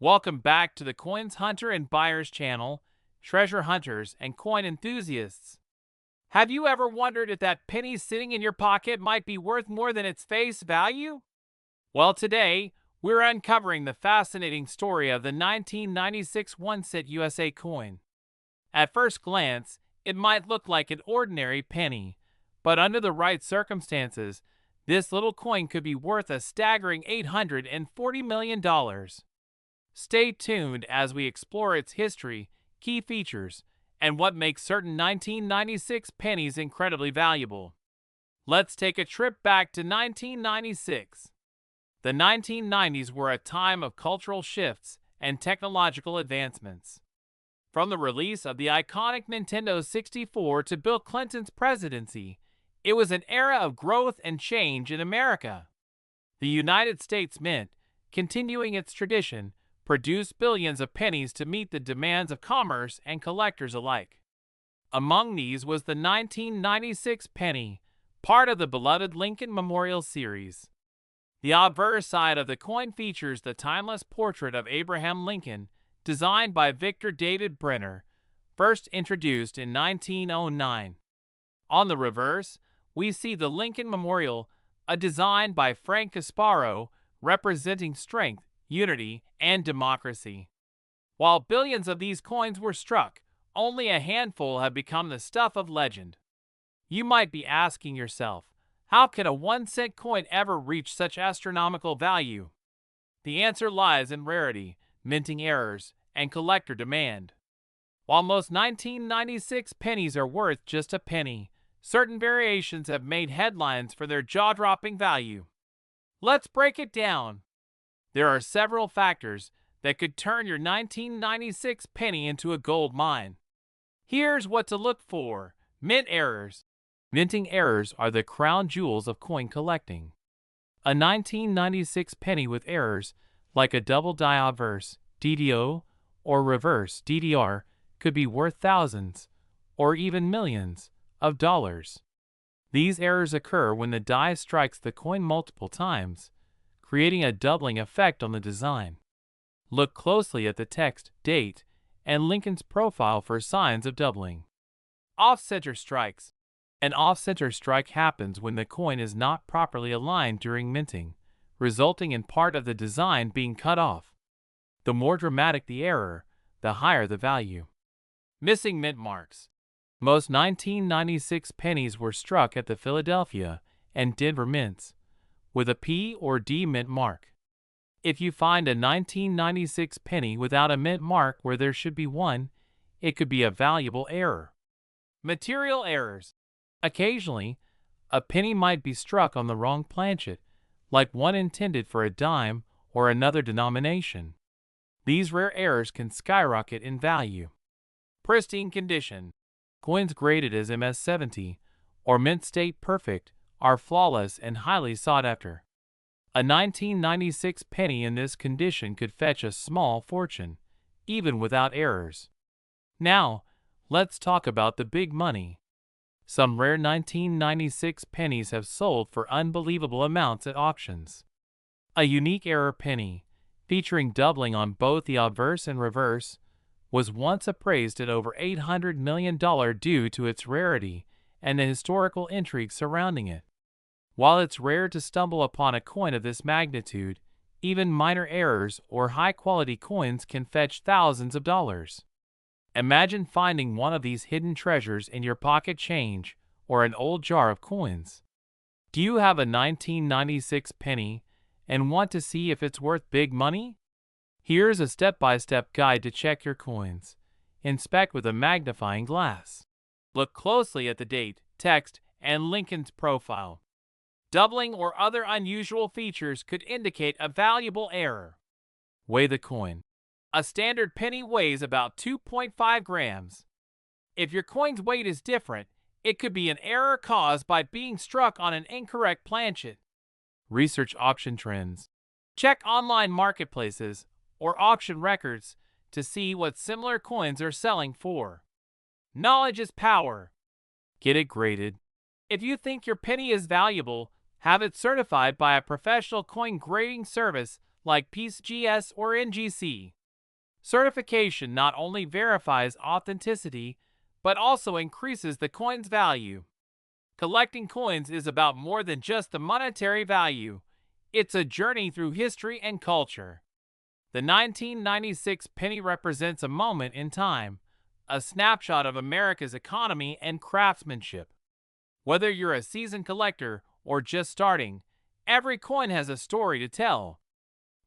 Welcome back to the Coins Hunter and Buyers channel, treasure hunters and coin enthusiasts. Have you ever wondered if that penny sitting in your pocket might be worth more than its face value? Well, today, we're uncovering the fascinating story of the 1996 1-cent USA coin. At first glance, it might look like an ordinary penny, but under the right circumstances, this little coin could be worth a staggering $840 million. Stay tuned as we explore its history, key features, and what makes certain 1996 pennies incredibly valuable. Let's take a trip back to 1996. The 1990s were a time of cultural shifts and technological advancements. From the release of the iconic Nintendo 64 to Bill Clinton's presidency, it was an era of growth and change in America. The United States Mint, continuing its tradition, produced billions of pennies to meet the demands of commerce and collectors alike. Among these was the 1996 penny, part of the beloved Lincoln Memorial series. The obverse side of the coin features the timeless portrait of Abraham Lincoln, designed by Victor David Brenner, first introduced in 1909. On the reverse, we see the Lincoln Memorial, a design by Frank Casparo, representing strength, unity, and democracy. While billions of these coins were struck, only a handful have become the stuff of legend. You might be asking yourself, how can a 1-cent coin ever reach such astronomical value? The answer lies in rarity, minting errors, and collector demand. While most 1996 pennies are worth just a penny, certain variations have made headlines for their jaw-dropping value. Let's break it down. There are several factors that could turn your 1996 penny into a gold mine. Here's what to look for. Mint errors. Minting errors are the crown jewels of coin collecting. A 1996 penny with errors, like a double die obverse DDO or reverse DDR, could be worth thousands, or even millions, of dollars. These errors occur when the die strikes the coin multiple times, creating a doubling effect on the design. Look closely at the text, date, and Lincoln's profile for signs of doubling. Off-center strikes. An off-center strike happens when the coin is not properly aligned during minting, resulting in part of the design being cut off. The more dramatic the error, the higher the value. Missing mint marks. Most 1996 pennies were struck at the Philadelphia and Denver mints, with a P or D mint mark. If you find a 1996 penny without a mint mark where there should be one, it could be a valuable error. Material errors. Occasionally, a penny might be struck on the wrong planchet, like one intended for a dime or another denomination. These rare errors can skyrocket in value. Pristine condition. Coins graded as MS-70 or mint state perfect are flawless and highly sought after. A 1996 penny in this condition could fetch a small fortune, even without errors. Now, let's talk about the big money. Some rare 1996 pennies have sold for unbelievable amounts at auctions. A unique error penny, featuring doubling on both the obverse and reverse, was once appraised at over $800 million due to its rarity and the historical intrigue surrounding it. While it's rare to stumble upon a coin of this magnitude, even minor errors or high-quality coins can fetch thousands of dollars. Imagine finding one of these hidden treasures in your pocket change or an old jar of coins. Do you have a 1996 penny and want to see if it's worth big money? Here's a step-by-step guide to check your coins. Inspect with a magnifying glass. Look closely at the date, text, and Lincoln's profile. Doubling or other unusual features could indicate a valuable error. Weigh the coin. A standard penny weighs about 2.5 grams. If your coin's weight is different, it could be an error caused by being struck on an incorrect planchet. Research auction trends. Check online marketplaces or auction records to see what similar coins are selling for. Knowledge is power. Get it graded. If you think your penny is valuable, have it certified by a professional coin grading service like PCGS or NGC. Certification not only verifies authenticity, but also increases the coin's value. Collecting coins is about more than just the monetary value. It's a journey through history and culture. The 1996 penny represents a moment in time, a snapshot of America's economy and craftsmanship. Whether you're a seasoned collector or just starting, every coin has a story to tell.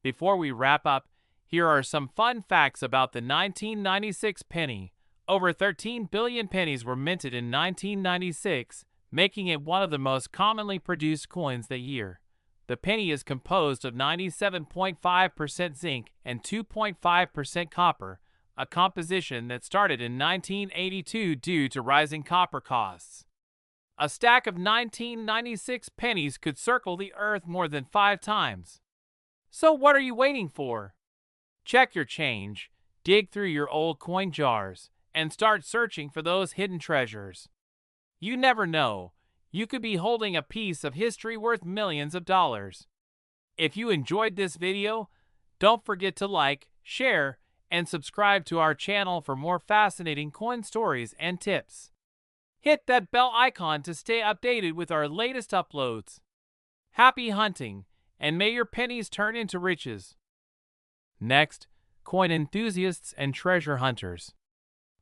Before we wrap up, here are some fun facts about the 1996 penny. Over 13 billion pennies were minted in 1996, making it one of the most commonly produced coins that year. The penny is composed of 97.5% zinc and 2.5% copper, a composition that started in 1982 due to rising copper costs. A stack of 1996 pennies could circle the earth more than 5 times. So what are you waiting for? Check your change, dig through your old coin jars, and start searching for those hidden treasures. You never know, you could be holding a piece of history worth millions of dollars. If you enjoyed this video, don't forget to like, share, and subscribe to our channel for more fascinating coin stories and tips. Hit that bell icon to stay updated with our latest uploads. Happy hunting, and may your pennies turn into riches. Next, coin enthusiasts and treasure hunters.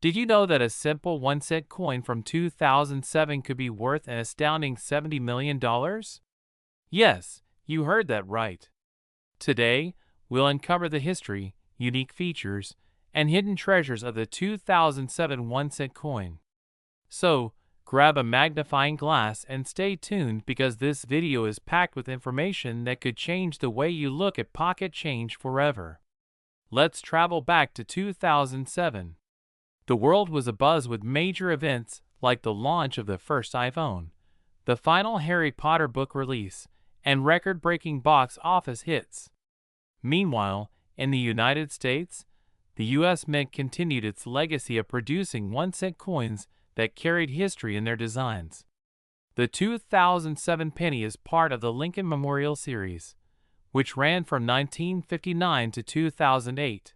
Did you know that a simple 1-cent coin from 2007 could be worth an astounding $70 million? Yes, you heard that right. Today, we'll uncover the history, unique features, and hidden treasures of the 2007 1-cent coin. So, grab a magnifying glass and stay tuned because this video is packed with information that could change the way you look at pocket change forever. Let's travel back to 2007. The world was abuzz with major events like the launch of the first iPhone, the final Harry Potter book release, and record-breaking box office hits. Meanwhile, in the United States, the U.S. Mint continued its legacy of producing 1-cent coins that carried history in their designs. The 2007 penny is part of the Lincoln Memorial Series, which ran from 1959 to 2008.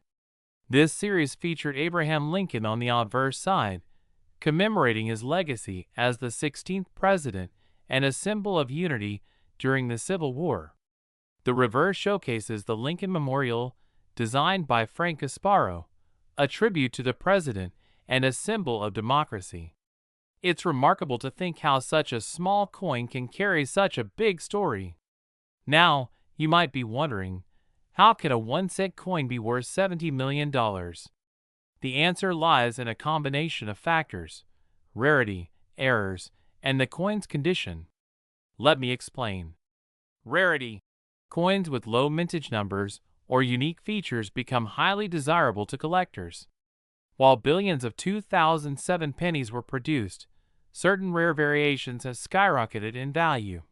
This series featured Abraham Lincoln on the obverse side, commemorating his legacy as the 16th president and a symbol of unity during the Civil War. The reverse showcases the Lincoln Memorial, designed by Frank Casparo, a tribute to the president and a symbol of democracy. It's remarkable to think how such a small coin can carry such a big story. Now, you might be wondering, how can a 1-cent coin be worth $70 million? The answer lies in a combination of factors: rarity, errors, and the coin's condition. Let me explain. Rarity. Coins with low mintage numbers or unique features become highly desirable to collectors. While billions of 2007 pennies were produced, certain rare variations have skyrocketed in value.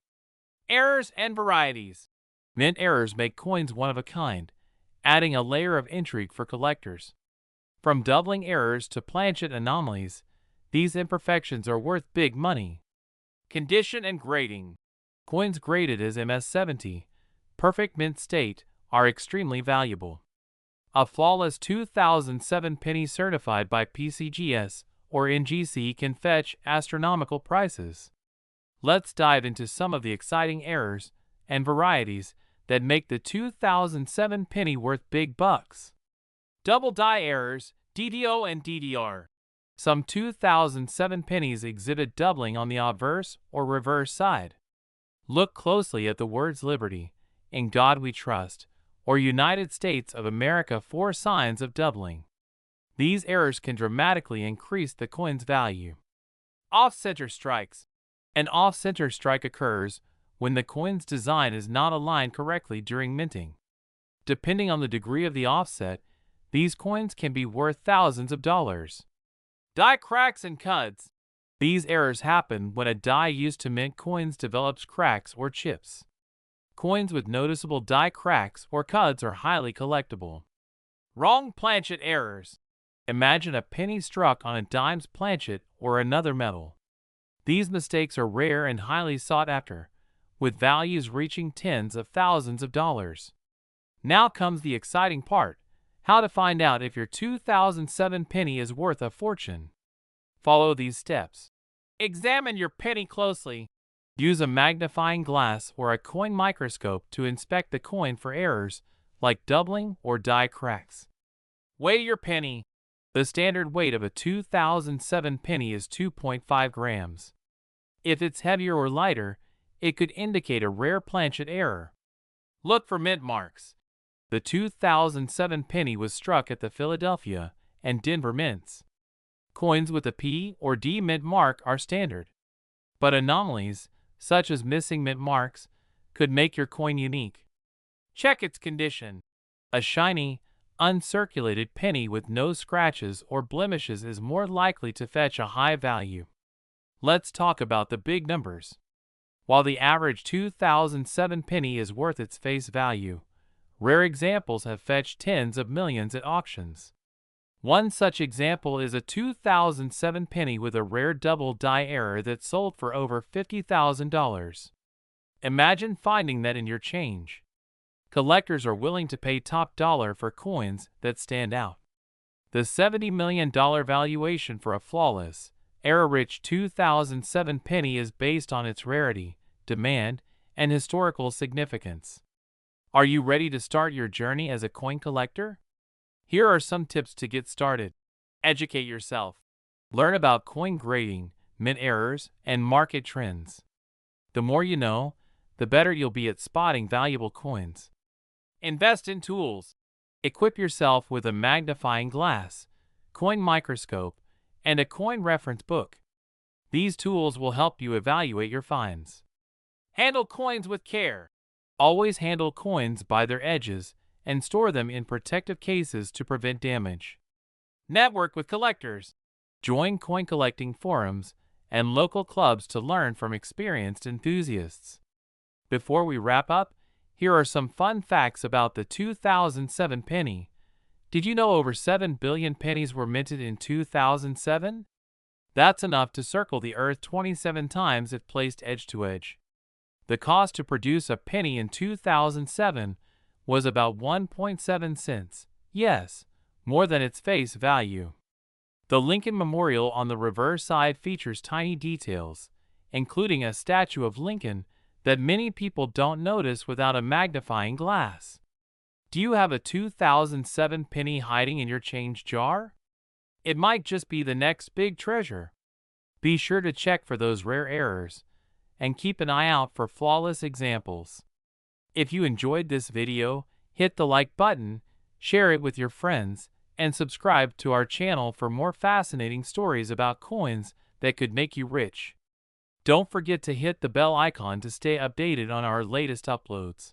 Errors and varieties. Mint errors make coins one of a kind, adding a layer of intrigue for collectors. From doubling errors to planchet anomalies, these imperfections are worth big money. Condition and grading. Coins graded as MS-70, perfect mint state, are extremely valuable. A flawless 2007 penny certified by PCGS or NGC can fetch astronomical prices. Let's dive into some of the exciting errors and varieties that make the 2007 penny worth big bucks. Double die errors, DDO and DDR. Some 2007 pennies exhibit doubling on the obverse or reverse side. Look closely at the words Liberty, In God We Trust, or United States of America for signs of doubling. These errors can dramatically increase the coin's value. Off-center strikes. An off-center strike occurs when the coin's design is not aligned correctly during minting. Depending on the degree of the offset, these coins can be worth thousands of dollars. Die cracks and cuts. These errors happen when a die used to mint coins develops cracks or chips. Coins with noticeable die cracks or cuts are highly collectible. Wrong planchet errors. Imagine a penny struck on a dime's planchet or another metal. These mistakes are rare and highly sought after, with values reaching tens of thousands of dollars. Now comes the exciting part: how to find out if your 2007 penny is worth a fortune. Follow these steps. Examine your penny closely. Use a magnifying glass or a coin microscope to inspect the coin for errors like doubling or die cracks. Weigh your penny. The standard weight of a 2007 penny is 2.5 grams. If it's heavier or lighter, it could indicate a rare planchet error. Look for mint marks. The 2007 penny was struck at the Philadelphia and Denver mints. Coins with a P or D mint mark are standard, but anomalies, such as missing mint marks, could make your coin unique. Check its condition. A shiny, uncirculated penny with no scratches or blemishes is more likely to fetch a high value. Let's talk about the big numbers. While the average 2007 penny is worth its face value, rare examples have fetched tens of millions at auctions. One such example is a 2007 penny with a rare double die error that sold for over $50,000. Imagine finding that in your change. Collectors are willing to pay top dollar for coins that stand out. The $70 million valuation for a flawless, error-rich 2007 penny is based on its rarity, demand, and historical significance. Are you ready to start your journey as a coin collector? Here are some tips to get started. Educate yourself. Learn about coin grading, mint errors, and market trends. The more you know, the better you'll be at spotting valuable coins. Invest in tools. Equip yourself with a magnifying glass, coin microscope, and a coin reference book. These tools will help you evaluate your finds. Handle coins with care. Always handle coins by their edges and store them in protective cases to prevent damage. Network with collectors. Join coin collecting forums and local clubs to learn from experienced enthusiasts. Before we wrap up, here are some fun facts about the 2007 penny. Did you know over 7 billion pennies were minted in 2007? That's enough to circle the earth 27 times if placed edge to edge. The cost to produce a penny in 2007 was about 1.7 cents. Yes, more than its face value. The Lincoln Memorial on the reverse side features tiny details, including a statue of Lincoln that many people don't notice without a magnifying glass. Do you have a 2007 penny hiding in your change jar? It might just be the next big treasure. Be sure to check for those rare errors and keep an eye out for flawless examples. If you enjoyed this video, hit the like button, share it with your friends, and subscribe to our channel for more fascinating stories about coins that could make you rich. Don't forget to hit the bell icon to stay updated on our latest uploads.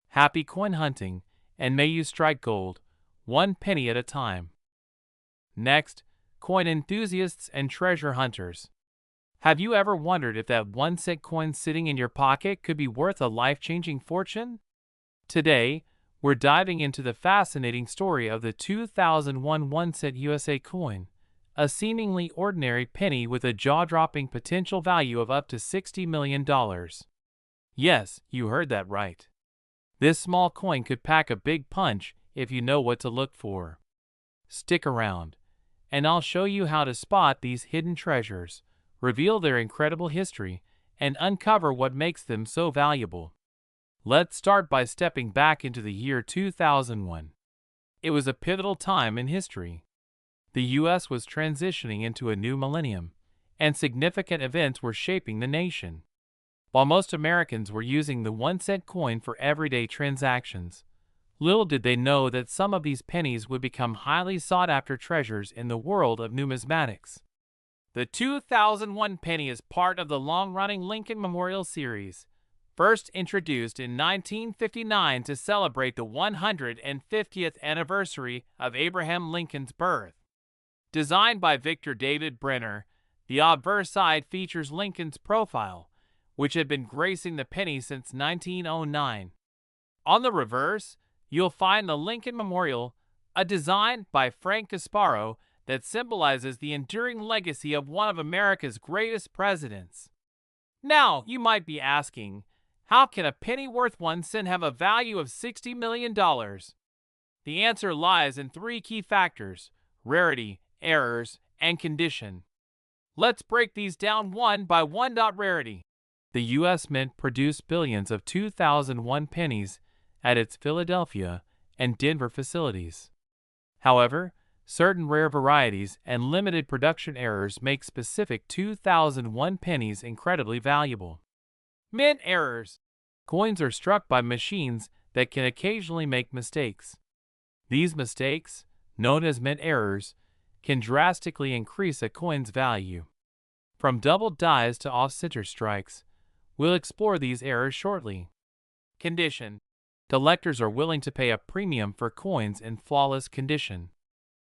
Happy coin hunting, and may you strike gold, one penny at a time. Next, coin enthusiasts and treasure hunters. Have you ever wondered if that 1-cent coin sitting in your pocket could be worth a life-changing fortune? Today, we're diving into the fascinating story of the 2001 1-cent USA coin, a seemingly ordinary penny with a jaw-dropping potential value of up to $60 million. Yes, you heard that right. This small coin could pack a big punch if you know what to look for. Stick around, and I'll show you how to spot these hidden treasures, reveal their incredible history, and uncover what makes them so valuable. Let's start by stepping back into the year 2001. It was a pivotal time in history. The U.S. was transitioning into a new millennium, and significant events were shaping the nation. While most Americans were using the 1-cent coin for everyday transactions, little did they know that some of these pennies would become highly sought-after treasures in the world of numismatics. The 2001 penny is part of the long-running Lincoln Memorial series, first introduced in 1959 to celebrate the 150th anniversary of Abraham Lincoln's birth. Designed by Victor David Brenner, the obverse side features Lincoln's profile, which had been gracing the penny since 1909. On the reverse, you'll find the Lincoln Memorial, a design by Frank Gasparo that symbolizes the enduring legacy of one of America's greatest presidents. Now, you might be asking, How can a penny worth 1 cent have a value of $60 million? The answer lies in three key factors: rarity, errors, and condition. Let's break these down one by one. Rarity. The U.S. Mint produced billions of 2001 pennies at its Philadelphia and Denver facilities. However, certain rare varieties and limited production errors make specific 2001 pennies incredibly valuable. Mint errors. Coins are struck by machines that can occasionally make mistakes. These mistakes, known as mint errors, can drastically increase a coin's value. From double dies to off-center strikes, we'll explore these errors shortly. Condition. Collectors are willing to pay a premium for coins in flawless condition.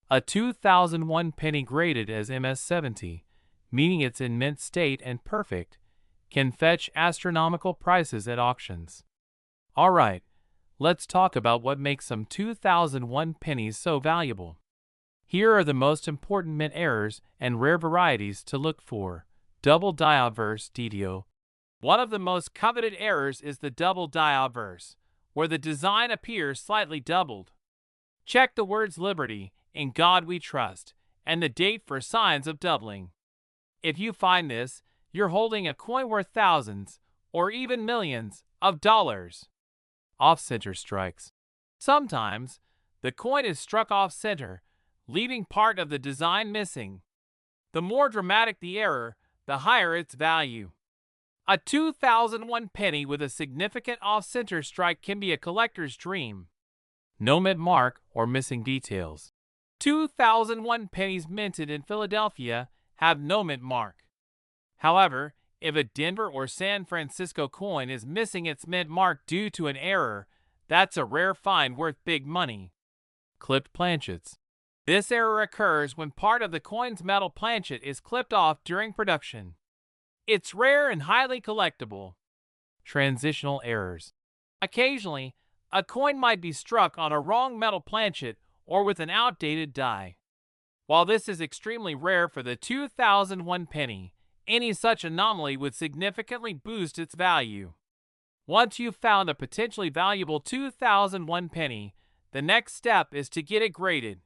A 2001 penny graded as MS-70, meaning it's in mint state and perfect, can fetch astronomical prices at auctions. Alright, let's talk about what makes some 2001 pennies so valuable. Here are the most important mint errors and rare varieties to look for. Double die obverse DDO. One of the most coveted errors is the double die obverse, where the design appears slightly doubled. Check the words Liberty, In God We Trust, and the date for signs of doubling. If you find this, you're holding a coin worth thousands, or even millions, of dollars. Off-center strikes. Sometimes, the coin is struck off-center, leaving part of the design missing. The more dramatic the error, the higher its value. A 2001 penny with a significant off-center strike can be a collector's dream. No mint mark or missing details. 2001 pennies minted in Philadelphia have no mint mark. However, if a Denver or San Francisco coin is missing its mint mark due to an error, that's a rare find worth big money. Clipped planchets. This error occurs when part of the coin's metal planchet is clipped off during production. It's rare and highly collectible. Transitional errors. Occasionally, a coin might be struck on a wrong metal planchet or with an outdated die. While this is extremely rare for the 2001 penny, any such anomaly would significantly boost its value. Once you've found a potentially valuable 2001 penny, the next step is to get it graded.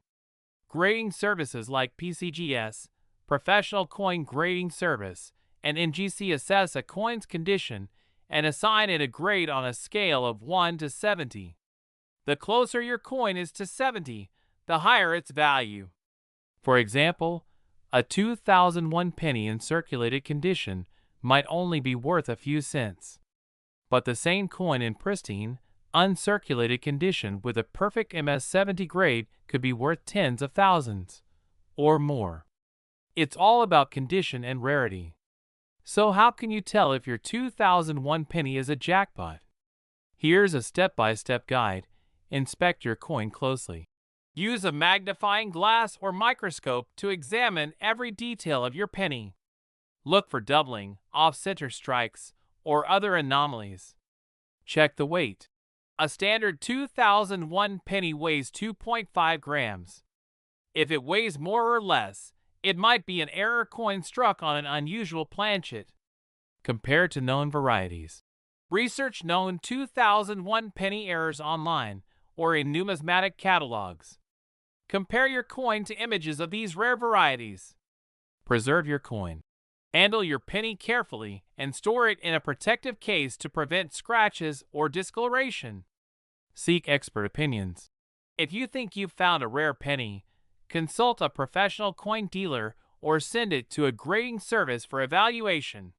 Grading services like PCGS, Professional Coin Grading Service, and NGC assess a coin's condition and assign it a grade on a scale of 1 to 70. The closer your coin is to 70, the higher its value. For example, a 2001 penny in circulated condition might only be worth a few cents. But the same coin in pristine, uncirculated condition with a perfect MS-70 grade could be worth tens of thousands, or more. It's all about condition and rarity. So how can you tell if your 2001 penny is a jackpot? Here's a step-by-step guide. Inspect your coin closely. Use a magnifying glass or microscope to examine every detail of your penny. Look for doubling, off-center strikes, or other anomalies. Check the weight. A standard 2001 penny weighs 2.5 grams. If it weighs more or less, it might be an error coin struck on an unusual planchet. Compared to known varieties. Research known 2001 penny errors online or in numismatic catalogs. Compare your coin to images of these rare varieties. Preserve your coin. Handle your penny carefully and store it in a protective case to prevent scratches or discoloration. Seek expert opinions. If you think you've found a rare penny, consult a professional coin dealer or send it to a grading service for evaluation.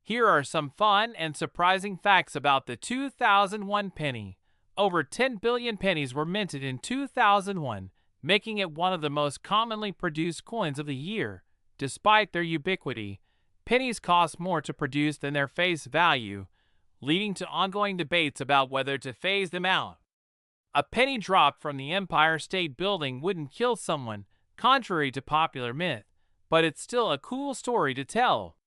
Here are some fun and surprising facts about the 2001 penny. Over 10 billion pennies were minted in 2001, making it one of the most commonly produced coins of the year. Despite their ubiquity, pennies cost more to produce than their face value, leading to ongoing debates about whether to phase them out. A penny dropped from the Empire State Building wouldn't kill someone, contrary to popular myth, but it's still a cool story to tell.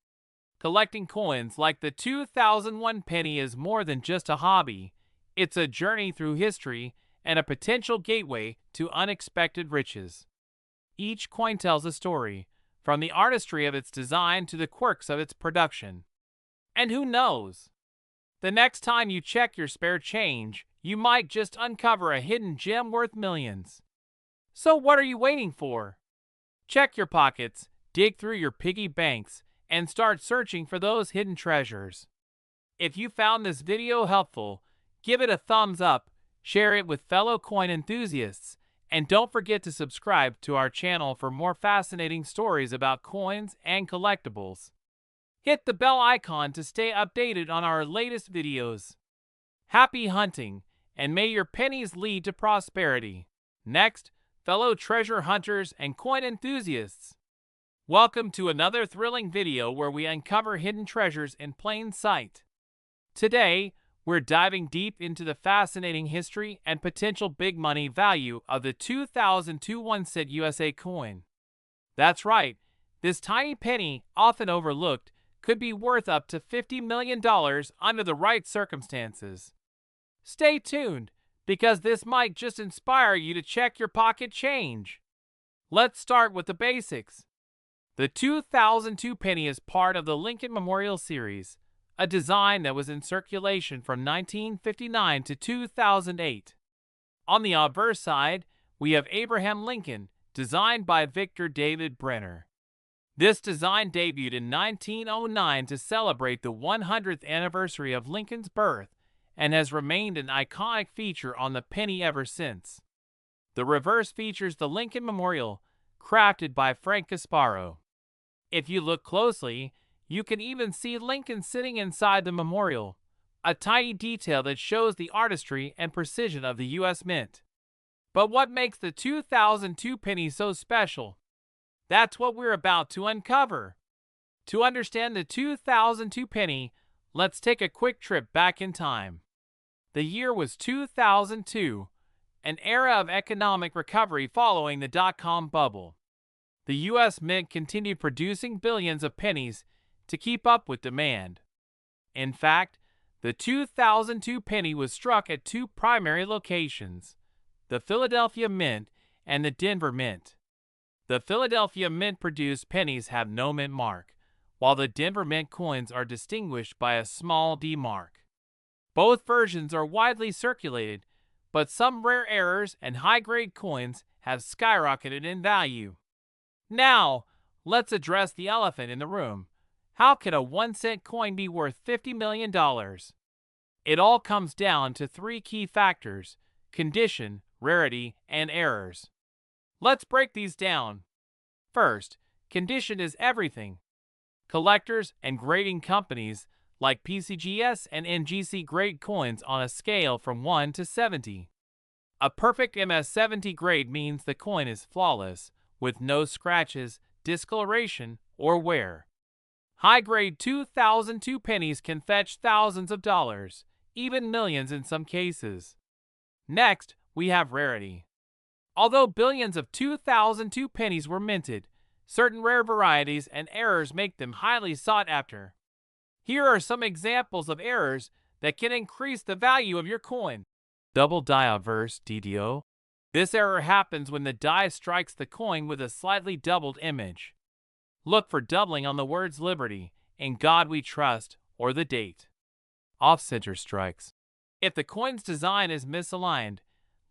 Collecting coins like the 2001 penny is more than just a hobby. It's a journey through history and a potential gateway to unexpected riches. Each coin tells a story, from the artistry of its design to the quirks of its production. And who knows? The next time you check your spare change, you might just uncover a hidden gem worth millions. So what are you waiting for? Check your pockets, dig through your piggy banks, and start searching for those hidden treasures. If you found this video helpful, give it a thumbs up, share it with fellow coin enthusiasts, and don't forget to subscribe to our channel for more fascinating stories about coins and collectibles. Hit the bell icon to stay updated on our latest videos. Happy hunting, and may your pennies lead to prosperity. Next, fellow treasure hunters and coin enthusiasts, welcome to another thrilling video where we uncover hidden treasures in plain sight. Today, we're diving deep into the fascinating history and potential big money value of the 2002 1-cent USA coin. That's right, this tiny penny, often overlooked, could be worth up to $50 million under the right circumstances. Stay tuned, because this might just inspire you to check your pocket change. Let's start with the basics. The 2002 penny is part of the Lincoln Memorial Series, a design that was in circulation from 1959 to 2008. On the obverse side, we have Abraham Lincoln, designed by Victor David Brenner. This design debuted in 1909 to celebrate the 100th anniversary of Lincoln's birth and has remained an iconic feature on the penny ever since. The reverse features the Lincoln Memorial, crafted by Frank Casparo. If you look closely, you can even see Lincoln sitting inside the memorial, a tiny detail that shows the artistry and precision of the U.S. Mint. But what makes the 2002 penny so special? That's what we're about to uncover. To understand the 2002 penny, let's take a quick trip back in time. The year was 2002, an era of economic recovery following the dot-com bubble. The U.S. Mint continued producing billions of pennies to keep up with demand. In fact, the 2002 penny was struck at two primary locations, the Philadelphia Mint and the Denver Mint. The Philadelphia Mint-produced pennies have no mint mark, while the Denver Mint coins are distinguished by a small D mark. Both versions are widely circulated, but some rare errors and high-grade coins have skyrocketed in value. Now, let's address the elephant in the room. How can a 1-cent coin be worth $50 million? It all comes down to three key factors: condition, rarity, and errors. Let's break these down. First, condition is everything. Collectors and grading companies like PCGS and NGC grade coins on a scale from 1 to 70. A perfect MS-70 grade means the coin is flawless, with no scratches, discoloration, or wear. High-grade 2002 pennies can fetch thousands of dollars, even millions in some cases. Next, we have rarity. Although billions of 2002 pennies were minted, certain rare varieties and errors make them highly sought after. Here are some examples of errors that can increase the value of your coin. Double die obverse DDO. This error happens when the die strikes the coin with a slightly doubled image. Look for doubling on the words Liberty, In God We Trust, or the date. Off-center strikes. If the coin's design is misaligned,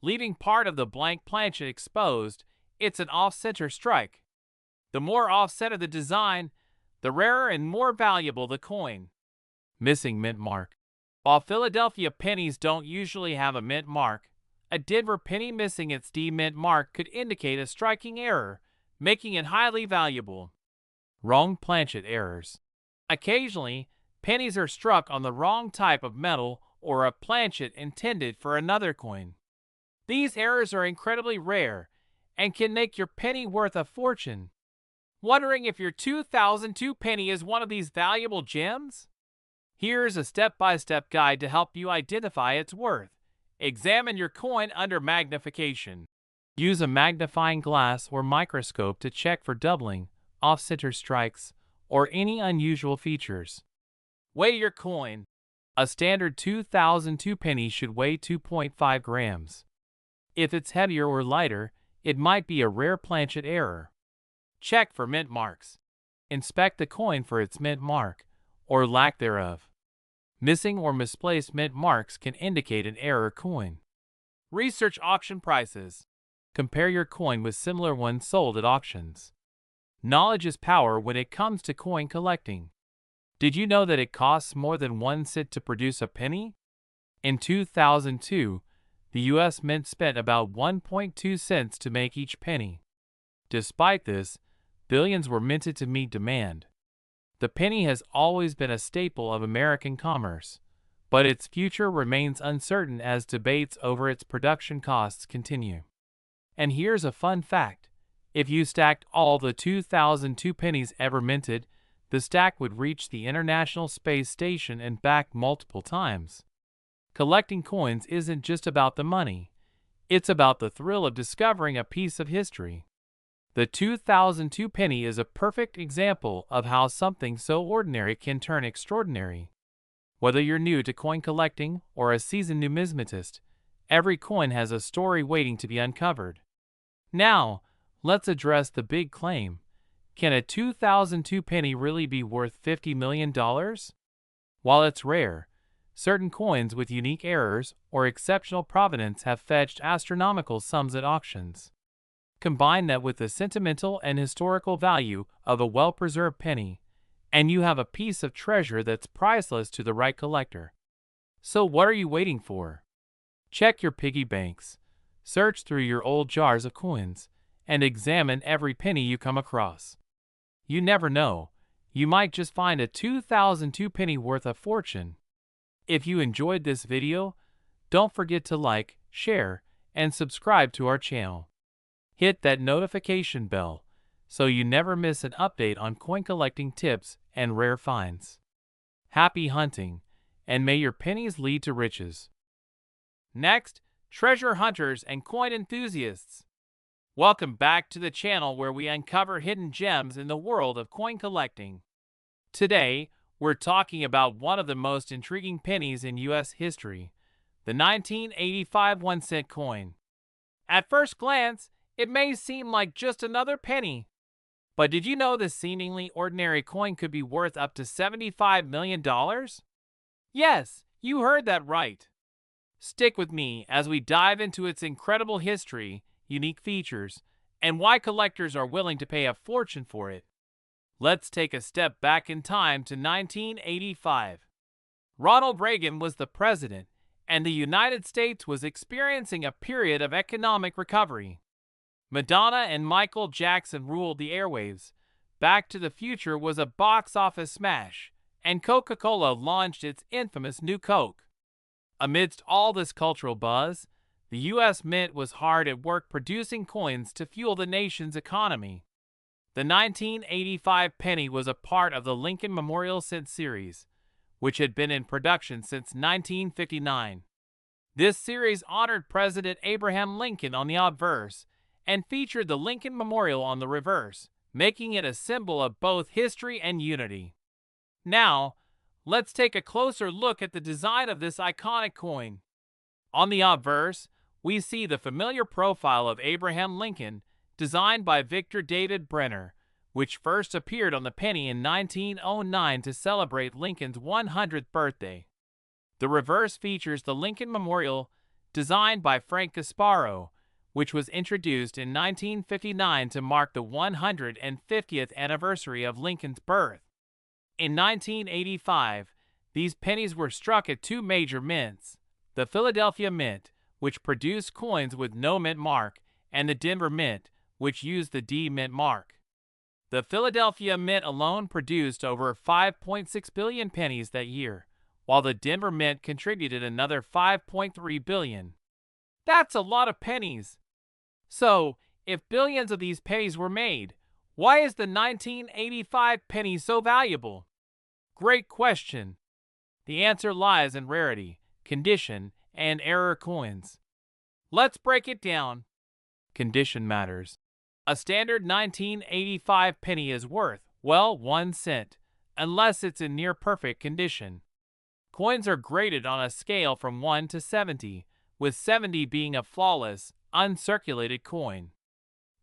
leaving part of the blank planchet exposed, it's an off-center strike. The more off-center the design, the rarer and more valuable the coin. Missing mint mark. While Philadelphia pennies don't usually have a mint mark, a Denver penny missing its D mint mark could indicate a striking error, making it highly valuable. Wrong planchet errors. Occasionally, pennies are struck on the wrong type of metal or a planchet intended for another coin. These errors are incredibly rare and can make your penny worth a fortune. Wondering if your 2002 penny is one of these valuable gems? Here's a step-by-step guide to help you identify its worth. Examine your coin under magnification. Use a magnifying glass or microscope to check for doubling, off-center strikes, or any unusual features. Weigh your coin. A standard 2002 penny should weigh 2.5 grams. If it's heavier or lighter, it might be a rare planchet error. Check for mint marks. Inspect the coin for its mint mark, or lack thereof. Missing or misplaced mint marks can indicate an error coin. Research auction prices. Compare your coin with similar ones sold at auctions. Knowledge is power when it comes to coin collecting. Did you know that it costs more than 1 cent to produce a penny? In 2002, the U.S. Mint spent about 1.2 cents to make each penny. Despite this, billions were minted to meet demand. The penny has always been a staple of American commerce, but its future remains uncertain as debates over its production costs continue. And here's a fun fact. If you stacked all the 2002 pennies ever minted, the stack would reach the International Space Station and back multiple times. Collecting coins isn't just about the money. It's about the thrill of discovering a piece of history. The 2002 penny is a perfect example of how something so ordinary can turn extraordinary. Whether you're new to coin collecting or a seasoned numismatist, every coin has a story waiting to be uncovered. Now, let's address the big claim. Can a 2002 penny really be worth $50 million? While it's rare, certain coins with unique errors or exceptional provenance have fetched astronomical sums at auctions. Combine that with the sentimental and historical value of a well-preserved penny, and you have a piece of treasure that's priceless to the right collector. So what are you waiting for? Check your piggy banks, search through your old jars of coins, and examine every penny you come across. You never know, you might just find a 2002 penny worth a fortune. If you enjoyed this video, don't forget to like, share, and subscribe to our channel. Hit that notification bell so you never miss an update on coin collecting tips and rare finds. Happy hunting, and may your pennies lead to riches. Next, treasure hunters and coin enthusiasts. Welcome back to the channel where we uncover hidden gems in the world of coin collecting. Today, we're talking about one of the most intriguing pennies in U.S. history, the 1985 1-cent coin. At first glance, it may seem like just another penny. But did you know this seemingly ordinary coin could be worth up to $75 million? Yes, you heard that right. Stick with me as we dive into its incredible history, unique features, and why collectors are willing to pay a fortune for it. Let's take a step back in time to 1985. Ronald Reagan was the president, and the United States was experiencing a period of economic recovery. Madonna and Michael Jackson ruled the airwaves. Back to the Future was a box office smash, and Coca-Cola launched its infamous New Coke. Amidst all this cultural buzz, the U.S. Mint was hard at work producing coins to fuel the nation's economy. The 1985 penny was a part of the Lincoln Memorial Cent series, which had been in production since 1959. This series honored President Abraham Lincoln on the obverse and featured the Lincoln Memorial on the reverse, making it a symbol of both history and unity. Now, let's take a closer look at the design of this iconic coin. On the obverse, we see the familiar profile of Abraham Lincoln, designed by Victor David Brenner, which first appeared on the penny in 1909 to celebrate Lincoln's 100th birthday. The reverse features the Lincoln Memorial, designed by Frank Gasparo, which was introduced in 1959 to mark the 150th anniversary of Lincoln's birth. In 1985, these pennies were struck at two major mints, the Philadelphia Mint, which produced coins with no mint mark, and the Denver Mint, which used the D mint mark. The Philadelphia Mint alone produced over 5.6 billion pennies that year, while the Denver Mint contributed another 5.3 billion. That's a lot of pennies. So, if billions of these pennies were made, why is the 1985 penny so valuable? Great question. The answer lies in rarity, condition, and error coins. Let's break it down. Condition matters. A standard 1985 penny is worth, well, 1 cent, unless it's in near-perfect condition. Coins are graded on a scale from 1 to 70, with 70 being a flawless, uncirculated coin.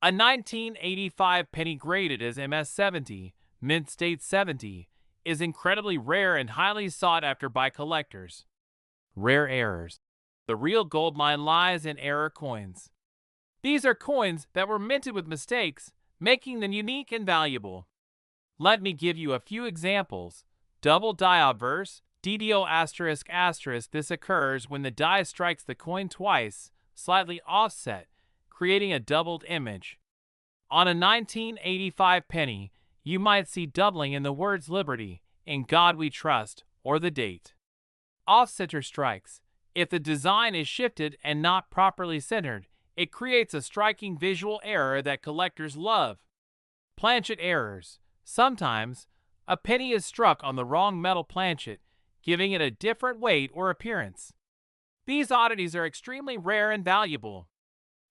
A 1985 penny graded as MS 70, Mint State 70, is incredibly rare and highly sought after by collectors. Rare errors. The real gold mine lies in error coins. These are coins that were minted with mistakes, making them unique and valuable. Let me give you a few examples. Double die obverse, DDO ***. This occurs when the die strikes the coin twice, slightly offset, creating a doubled image. On a 1985 penny, you might see doubling in the words Liberty, In God We Trust, or the date. Off-center strikes. If the design is shifted and not properly centered, it creates a striking visual error that collectors love. Planchet errors. Sometimes, a penny is struck on the wrong metal planchet, giving it a different weight or appearance. These oddities are extremely rare and valuable.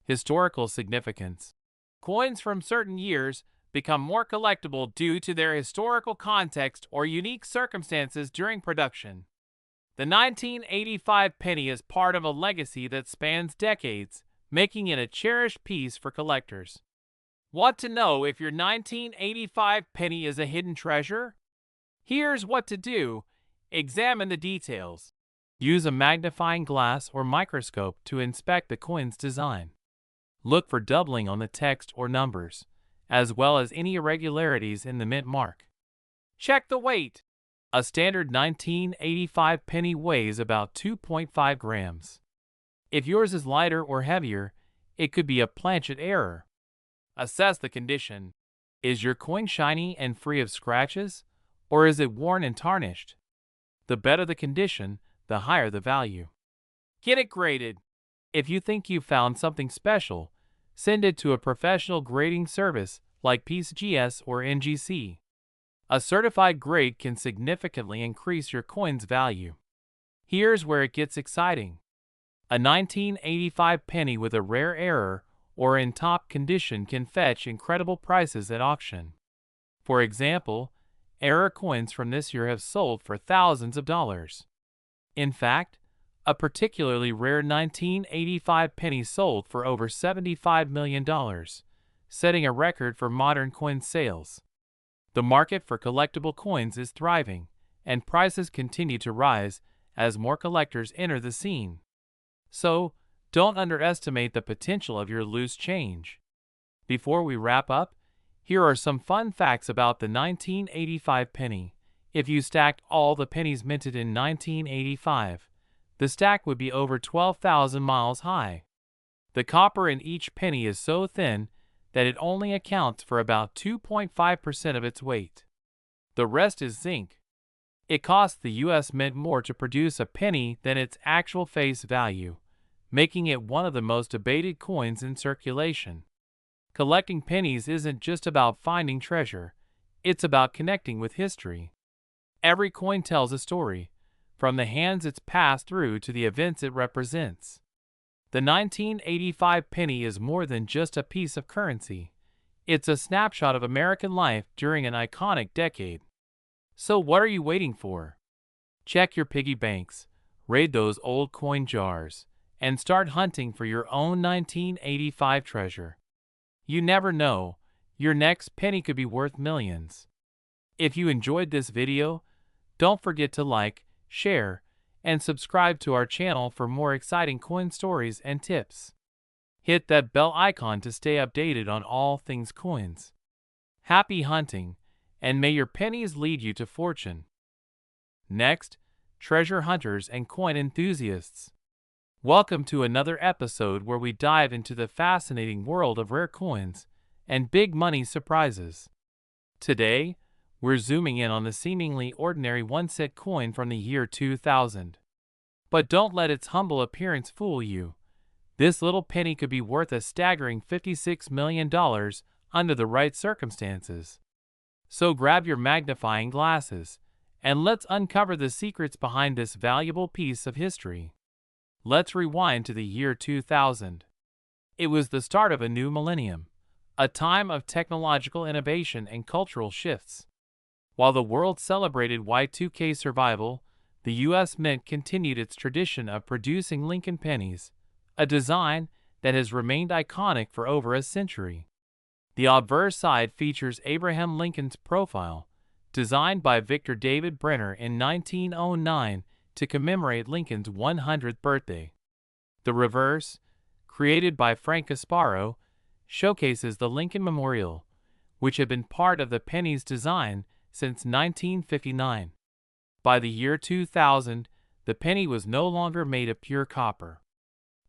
Historical significance. Coins from certain years become more collectible due to their historical context or unique circumstances during production. The 1985 penny is part of a legacy that spans decades, making it a cherished piece for collectors. Want to know if your 1985 penny is a hidden treasure? Here's what to do. Examine the details. Use a magnifying glass or microscope to inspect the coin's design. Look for doubling on the text or numbers, as well as any irregularities in the mint mark. Check the weight. A standard 1985 penny weighs about 2.5 grams. If yours is lighter or heavier, it could be a planchet error. Assess the condition. Is your coin shiny and free of scratches, or is it worn and tarnished? The better the condition, the higher the value. Get it graded. If you think you've found something special, send it to a professional grading service like PCGS or NGC. A certified grade can significantly increase your coin's value. Here's where it gets exciting. A 1985 penny with a rare error or in top condition can fetch incredible prices at auction. For example, error coins from this year have sold for thousands of dollars. In fact, a particularly rare 1985 penny sold for over $75 million, setting a record for modern coin sales. The market for collectible coins is thriving, and prices continue to rise as more collectors enter the scene. So, don't underestimate the potential of your loose change. Before we wrap up, here are some fun facts about the 1985 penny. If you stacked all the pennies minted in 1985, the stack would be over 12,000 miles high. The copper in each penny is so thin that it only accounts for about 2.5% of its weight. The rest is zinc. It costs the U.S. Mint more to produce a penny than its actual face value, making it one of the most debated coins in circulation. Collecting pennies isn't just about finding treasure, it's about connecting with history. Every coin tells a story, from the hands it's passed through to the events it represents. The 1985 penny is more than just a piece of currency. It's a snapshot of American life during an iconic decade. So what are you waiting for? Check your piggy banks, raid those old coin jars, and start hunting for your own 1985 treasure. You never know, your next penny could be worth millions. If you enjoyed this video, don't forget to like, share, and subscribe to our channel for more exciting coin stories and tips. Hit that bell icon to stay updated on all things coins. Happy hunting, and may your pennies lead you to fortune. Next, treasure hunters and coin enthusiasts. Welcome to another episode where we dive into the fascinating world of rare coins and big money surprises. Today, we're zooming in on the seemingly ordinary one-cent coin from the year 2000. But don't let its humble appearance fool you. This little penny could be worth a staggering $56 million under the right circumstances. So grab your magnifying glasses, and let's uncover the secrets behind this valuable piece of history. Let's rewind to the year 2000. It was the start of a new millennium, a time of technological innovation and cultural shifts. While the world celebrated Y2K survival, the U.S. Mint continued its tradition of producing Lincoln pennies, a design that has remained iconic for over a century. The obverse side features Abraham Lincoln's profile, designed by Victor David Brenner in 1909 to commemorate Lincoln's 100th birthday. The reverse, created by Frank Casparo, showcases the Lincoln Memorial, which had been part of the penny's design since 1959. By the year 2000, the penny was no longer made of pure copper.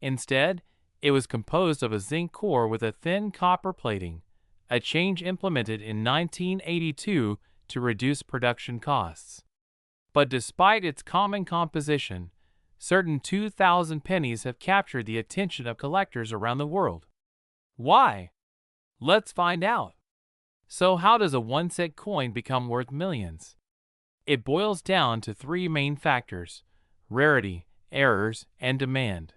Instead, it was composed of a zinc core with a thin copper plating, a change implemented in 1982 to reduce production costs. But despite its common composition, certain 2000 pennies have captured the attention of collectors around the world. Why? Let's find out. So how does a 1-cent coin become worth millions? It boils down to three main factors: rarity, errors, and demand.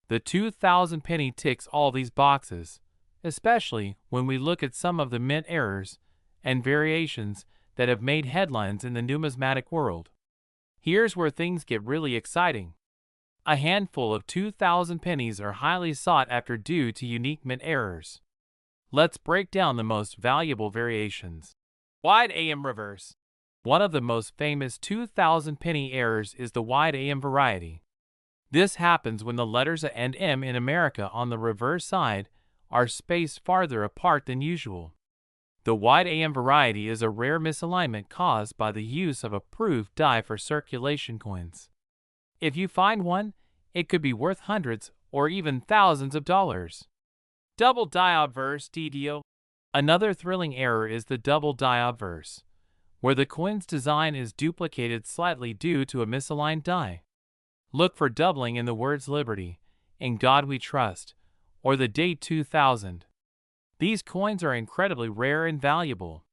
The 2000 penny ticks all these boxes, especially when we look at some of the mint errors and variations that have made headlines in the numismatic world. Here's where things get really exciting. A handful of 2000 pennies are highly sought after due to unique mint errors. Let's break down the most valuable variations. Wide AM reverse. One of the most famous 2000 penny errors is the wide AM variety. This happens when the letters A and M in America on the reverse side are spaced farther apart than usual. The wide AM variety is a rare misalignment caused by the use of a proof die for circulation coins. If you find one, it could be worth hundreds or even thousands of dollars. Double die obverse DDO. Another thrilling error is the double die obverse, where the coin's design is duplicated slightly due to a misaligned die. Look for doubling in the words Liberty, In God We Trust, or the date 2000. These coins are incredibly rare and valuable.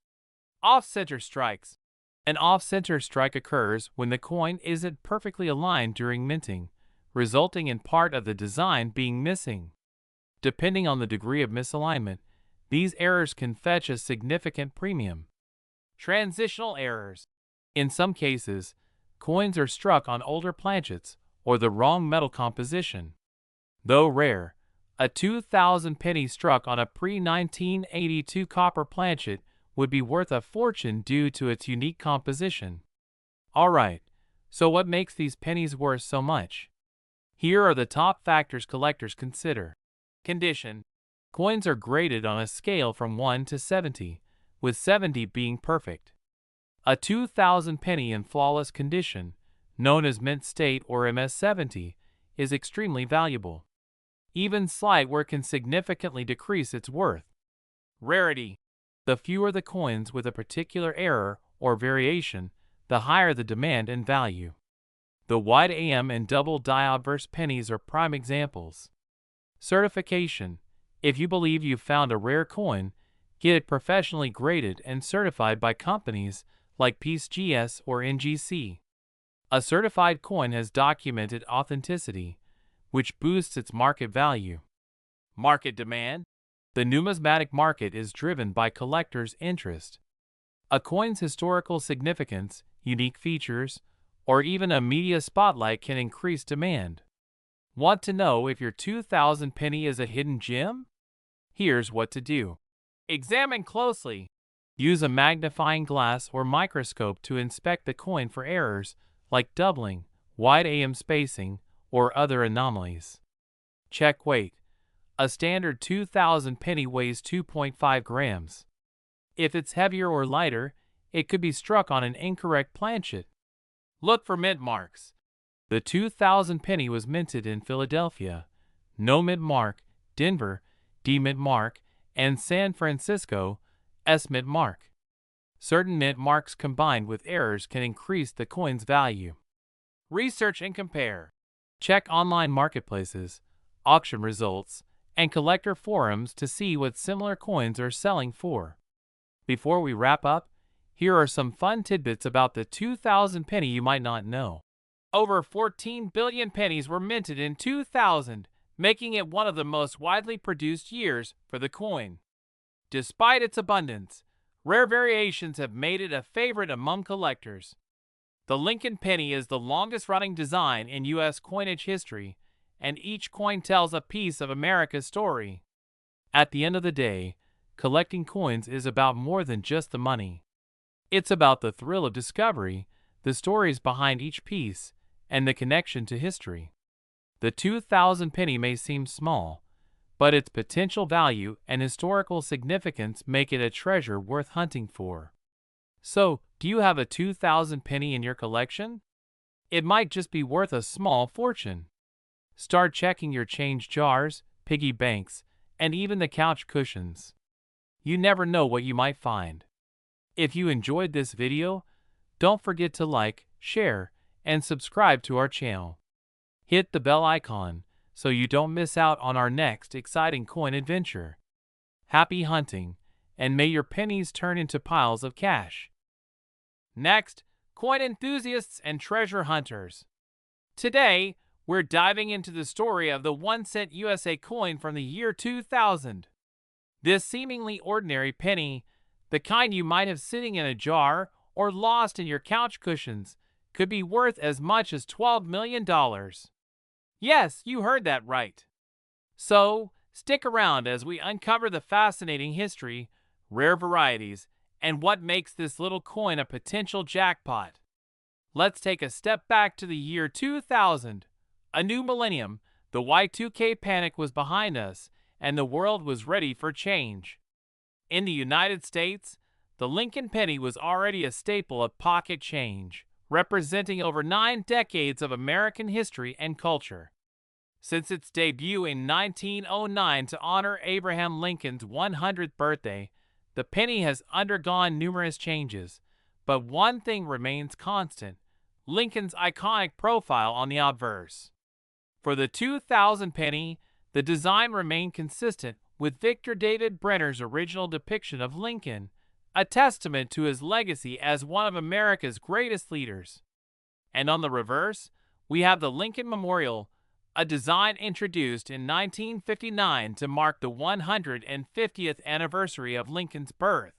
Off-center strikes. An off-center strike occurs when the coin isn't perfectly aligned during minting, resulting in part of the design being missing. Depending on the degree of misalignment, these errors can fetch a significant premium. Transitional errors. In some cases, coins are struck on older planchets or the wrong metal composition. Though rare, a 2000 penny struck on a pre-1982 copper planchet would be worth a fortune due to its unique composition. Alright, so what makes these pennies worth so much? Here are the top factors collectors consider. Condition. Coins are graded on a scale from 1 to 70, with 70 being perfect. A 2000 penny in flawless condition, known as mint state or MS70, is extremely valuable. Even slight wear can significantly decrease its worth. Rarity. The fewer the coins with a particular error or variation, the higher the demand and value. The wide AM and double die obverse pennies are prime examples. Certification. If you believe you've found a rare coin, get it professionally graded and certified by companies like PeaceGS or NGC. A certified coin has documented authenticity, which boosts its market value. Market demand. The numismatic market is driven by collectors' interest. A coin's historical significance, unique features, or even a media spotlight can increase demand. Want to know if your 2000 penny is a hidden gem? Here's what to do. Examine closely. Use a magnifying glass or microscope to inspect the coin for errors like doubling, wide AM spacing, or other anomalies. Check weight. A standard 2000 penny weighs 2.5 grams. If it's heavier or lighter, it could be struck on an incorrect planchet. Look for mint marks. The 2000 penny was minted in Philadelphia, no mint mark, Denver, D mint mark, and San Francisco, S mint mark. Certain mint marks combined with errors can increase the coin's value. Research and compare. Check online marketplaces, auction results, and collector forums to see what similar coins are selling for. Before we wrap up, here are some fun tidbits about the 2000 penny you might not know. Over 14 billion pennies were minted in 2000, making it one of the most widely produced years for the coin. Despite its abundance, rare variations have made it a favorite among collectors. The Lincoln penny is the longest-running design in U.S. coinage history, and each coin tells a piece of America's story. At the end of the day, collecting coins is about more than just the money. It's about the thrill of discovery, the stories behind each piece, and the connection to history. The 2000 penny may seem small, but its potential value and historical significance make it a treasure worth hunting for. So, do you have a 2000 penny in your collection? It might just be worth a small fortune. Start checking your change jars, piggy banks, and even the couch cushions. You never know what you might find. If you enjoyed this video, don't forget to like, share, and subscribe to our channel. Hit the bell icon so you don't miss out on our next exciting coin adventure. Happy hunting, and may your pennies turn into piles of cash. Next, coin enthusiasts and treasure hunters. Today, we're diving into the story of the 1-cent USA coin from the year 2000. This seemingly ordinary penny, the kind you might have sitting in a jar or lost in your couch cushions, could be worth as much as $12 million. Yes, you heard that right. So, stick around as we uncover the fascinating history, rare varieties, and what makes this little coin a potential jackpot. Let's take a step back to the year 2000. A new millennium, the Y2K panic was behind us, and the world was ready for change. In the United States, the Lincoln penny was already a staple of pocket change, representing over 9 decades of American history and culture. Since its debut in 1909 to honor Abraham Lincoln's 100th birthday, the penny has undergone numerous changes, but one thing remains constant: Lincoln's iconic profile on the obverse. For the 2000 penny, the design remained consistent with Victor David Brenner's original depiction of Lincoln, a testament to his legacy as one of America's greatest leaders. And on the reverse, we have the Lincoln Memorial, a design introduced in 1959 to mark the 150th anniversary of Lincoln's birth.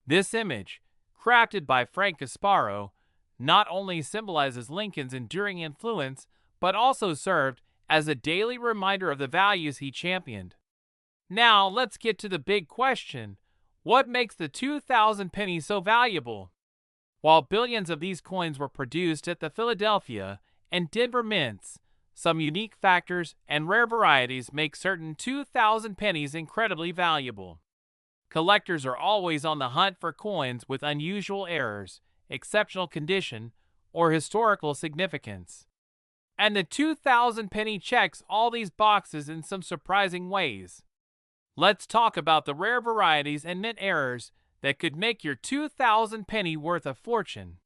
This image, crafted by Frank Gasparo, not only symbolizes Lincoln's enduring influence, but also served as a daily reminder of the values he championed. Now, let's get to the big question: what makes the 2000 penny so valuable? While billions of these coins were produced at the Philadelphia and Denver mints, some unique factors and rare varieties make certain 2000 pennies incredibly valuable. Collectors are always on the hunt for coins with unusual errors, exceptional condition, or historical significance. And the 2000 penny checks all these boxes in some surprising ways. Let's talk about the rare varieties and mint errors that could make your 2000 penny worth a fortune.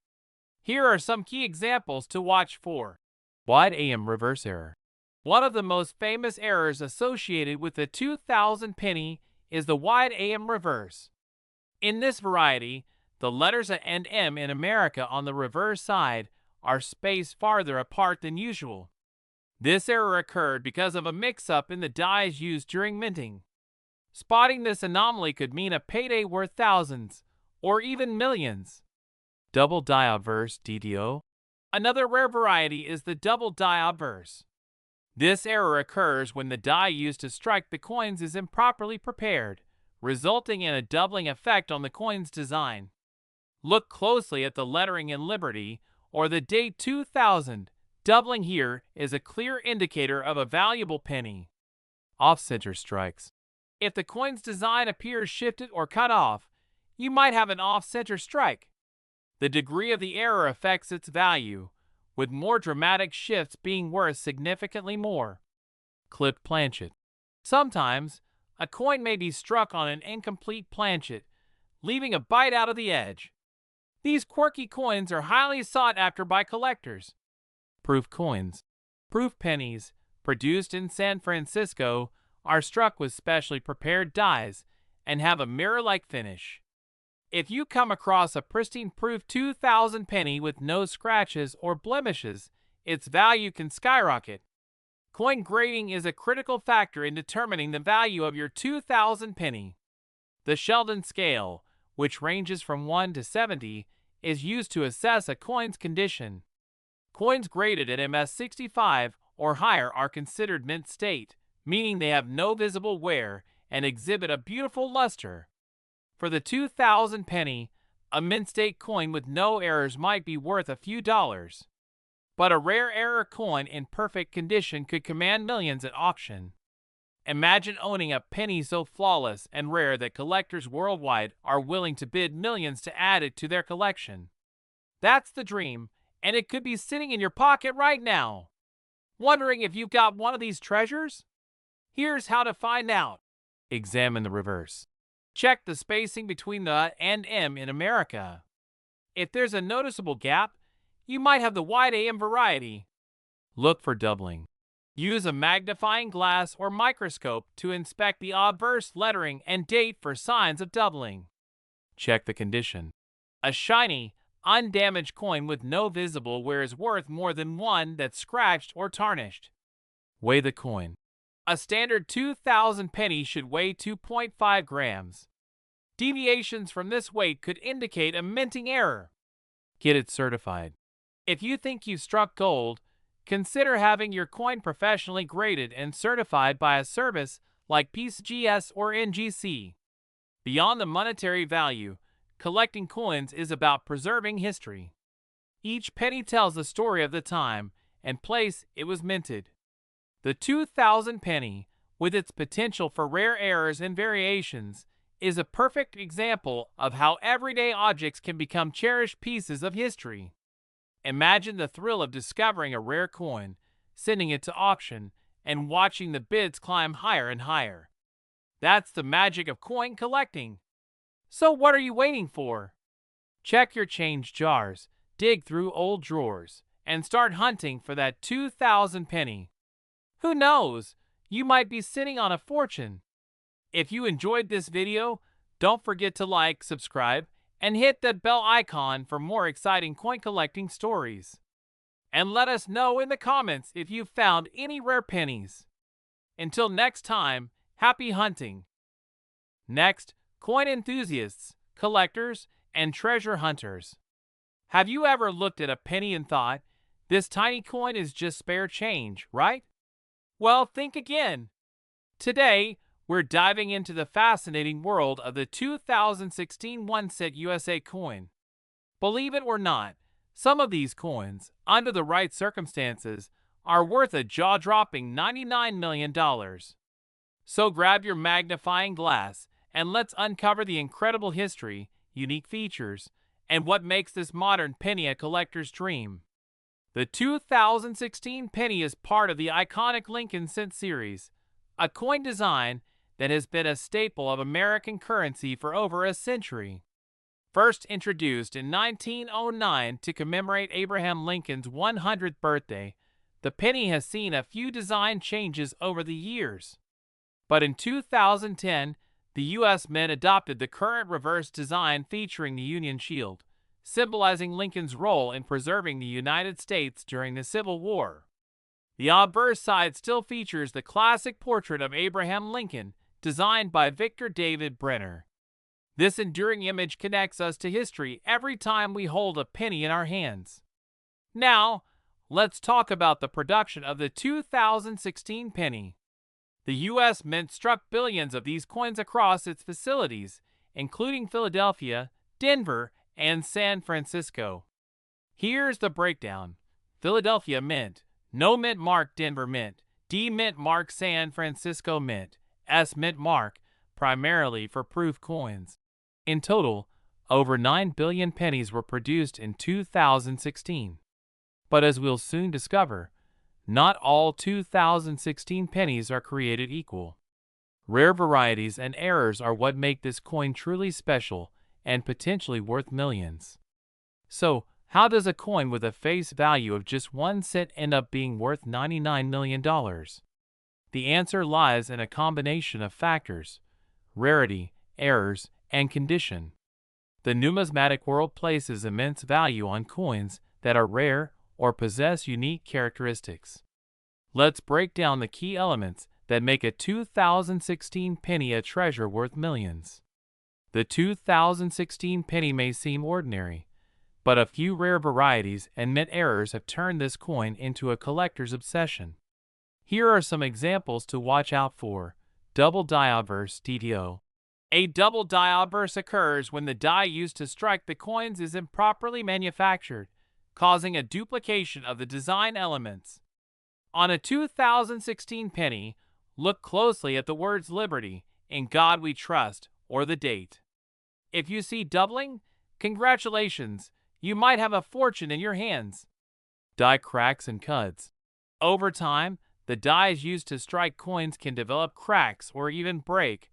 Here are some key examples to watch for. Wide AM reverse error. One of the most famous errors associated with the 2000 penny is the wide AM reverse. In this variety, the letters and M in America on the reverse side are spaced farther apart than usual. This error occurred because of a mix-up in the dies used during minting. Spotting this anomaly could mean a payday worth thousands, or even millions. Double die obverse DDO. Another rare variety is the double die obverse. This error occurs when the die used to strike the coins is improperly prepared, resulting in a doubling effect on the coin's design. Look closely at the lettering in Liberty or the date 2000. Doubling here is a clear indicator of a valuable penny. Off-center strikes. If the coin's design appears shifted or cut off, you might have an off-center strike. The degree of the error affects its value, with more dramatic shifts being worth significantly more. Clipped planchet. Sometimes, a coin may be struck on an incomplete planchet, leaving a bite out of the edge. These quirky coins are highly sought after by collectors. Proof coins. Proof pennies, produced in San Francisco, are struck with specially prepared dies and have a mirror-like finish. If you come across a pristine proof 2000 penny with no scratches or blemishes, its value can skyrocket. Coin grading is a critical factor in determining the value of your 2000 penny. The Sheldon scale, which ranges from 1 to 70, is used to assess a coin's condition. Coins graded at MS65 or higher are considered mint state, meaning they have no visible wear and exhibit a beautiful luster. For the 2000 penny, A mint-state coin with no errors might be worth a few dollars, but a rare error coin in perfect condition could command millions at auction. Imagine owning a penny so flawless and rare that collectors worldwide are willing to bid millions to add it to their collection. That's the dream, and it could be sitting in your pocket right now. Wondering if you've got one of these treasures? Here's how to find out. Examine the reverse. Check the spacing between the and M in America. If there's a noticeable gap, you might have the wide AM variety. Look for doubling. Use a magnifying glass or microscope to inspect the obverse lettering and date for signs of doubling. Check the condition. A shiny, undamaged coin with no visible wear is worth more than one that's scratched or tarnished. Weigh the coin. A standard 2,000 penny should weigh 2.5 grams. Deviations from this weight could indicate a minting error. Get it certified. If you think you've struck gold, consider having your coin professionally graded and certified by a service like PCGS or NGC. Beyond the monetary value, collecting coins is about preserving history. Each penny tells the story of the time and place it was minted. The 2,000 penny, with its potential for rare errors and variations, is a perfect example of how everyday objects can become cherished pieces of history. Imagine the thrill of discovering a rare coin, sending it to auction, and watching the bids climb higher and higher. That's the magic of coin collecting. So what are you waiting for? Check your change jars, dig through old drawers, and start hunting for that 2,000 penny. Who knows? You might be sitting on a fortune. If you enjoyed this video, don't forget to like, subscribe, and hit that bell icon for more exciting coin collecting stories. And let us know in the comments if you've found any rare pennies. Until next time, happy hunting! Next, coin enthusiasts, collectors, and treasure hunters. Have you ever looked at a penny and thought, this tiny coin is just spare change, right? Well, think again. Today, we're diving into the fascinating world of the 2016 one-cent USA coin. Believe it or not, some of these coins, under the right circumstances, are worth a jaw-dropping $99 million. So grab your magnifying glass and let's uncover the incredible history, unique features, and what makes this modern penny a collector's dream. The 2016 penny is part of the iconic Lincoln Cent series, a coin design that has been a staple of American currency for over a century. First introduced in 1909 to commemorate Abraham Lincoln's 100th birthday, the penny has seen a few design changes over the years. But in 2010, the U.S. Mint adopted the current reverse design featuring the Union Shield, symbolizing Lincoln's role in preserving the United States during the Civil War. The obverse side still features the classic portrait of Abraham Lincoln, designed by Victor David Brenner. This enduring image connects us to history every time we hold a penny in our hands. Now, let's talk about the production of the 2016 penny. The U.S. Mint struck billions of these coins across its facilities, including Philadelphia, Denver, and San Francisco. Here's the breakdown. Philadelphia Mint, No Mint Mark Denver Mint, D Mint Mark San Francisco Mint, S Mint Mark, primarily for proof coins. In total, over 9 billion pennies were produced in 2016. But as we'll soon discover, not all 2016 pennies are created equal. Rare varieties and errors are what make this coin truly special and potentially worth millions. So, how does a coin with a face value of just 1 cent end up being worth $99 million? The answer lies in a combination of factors: rarity, errors, and condition. The numismatic world places immense value on coins that are rare or possess unique characteristics. Let's break down the key elements that make a 2016 penny a treasure worth millions. The 2016 penny may seem ordinary, but a few rare varieties and mint errors have turned this coin into a collector's obsession. Here are some examples to watch out for. Double die obverse DTO. A double die burst occurs when the die used to strike the coins is improperly manufactured, causing a duplication of the design elements. On a 2016 penny, look closely at the words Liberty, In God We Trust, or the date. If you see doubling, congratulations, you might have a fortune in your hands. Die cracks and cuts. Over time, the dies used to strike coins can develop cracks or even break,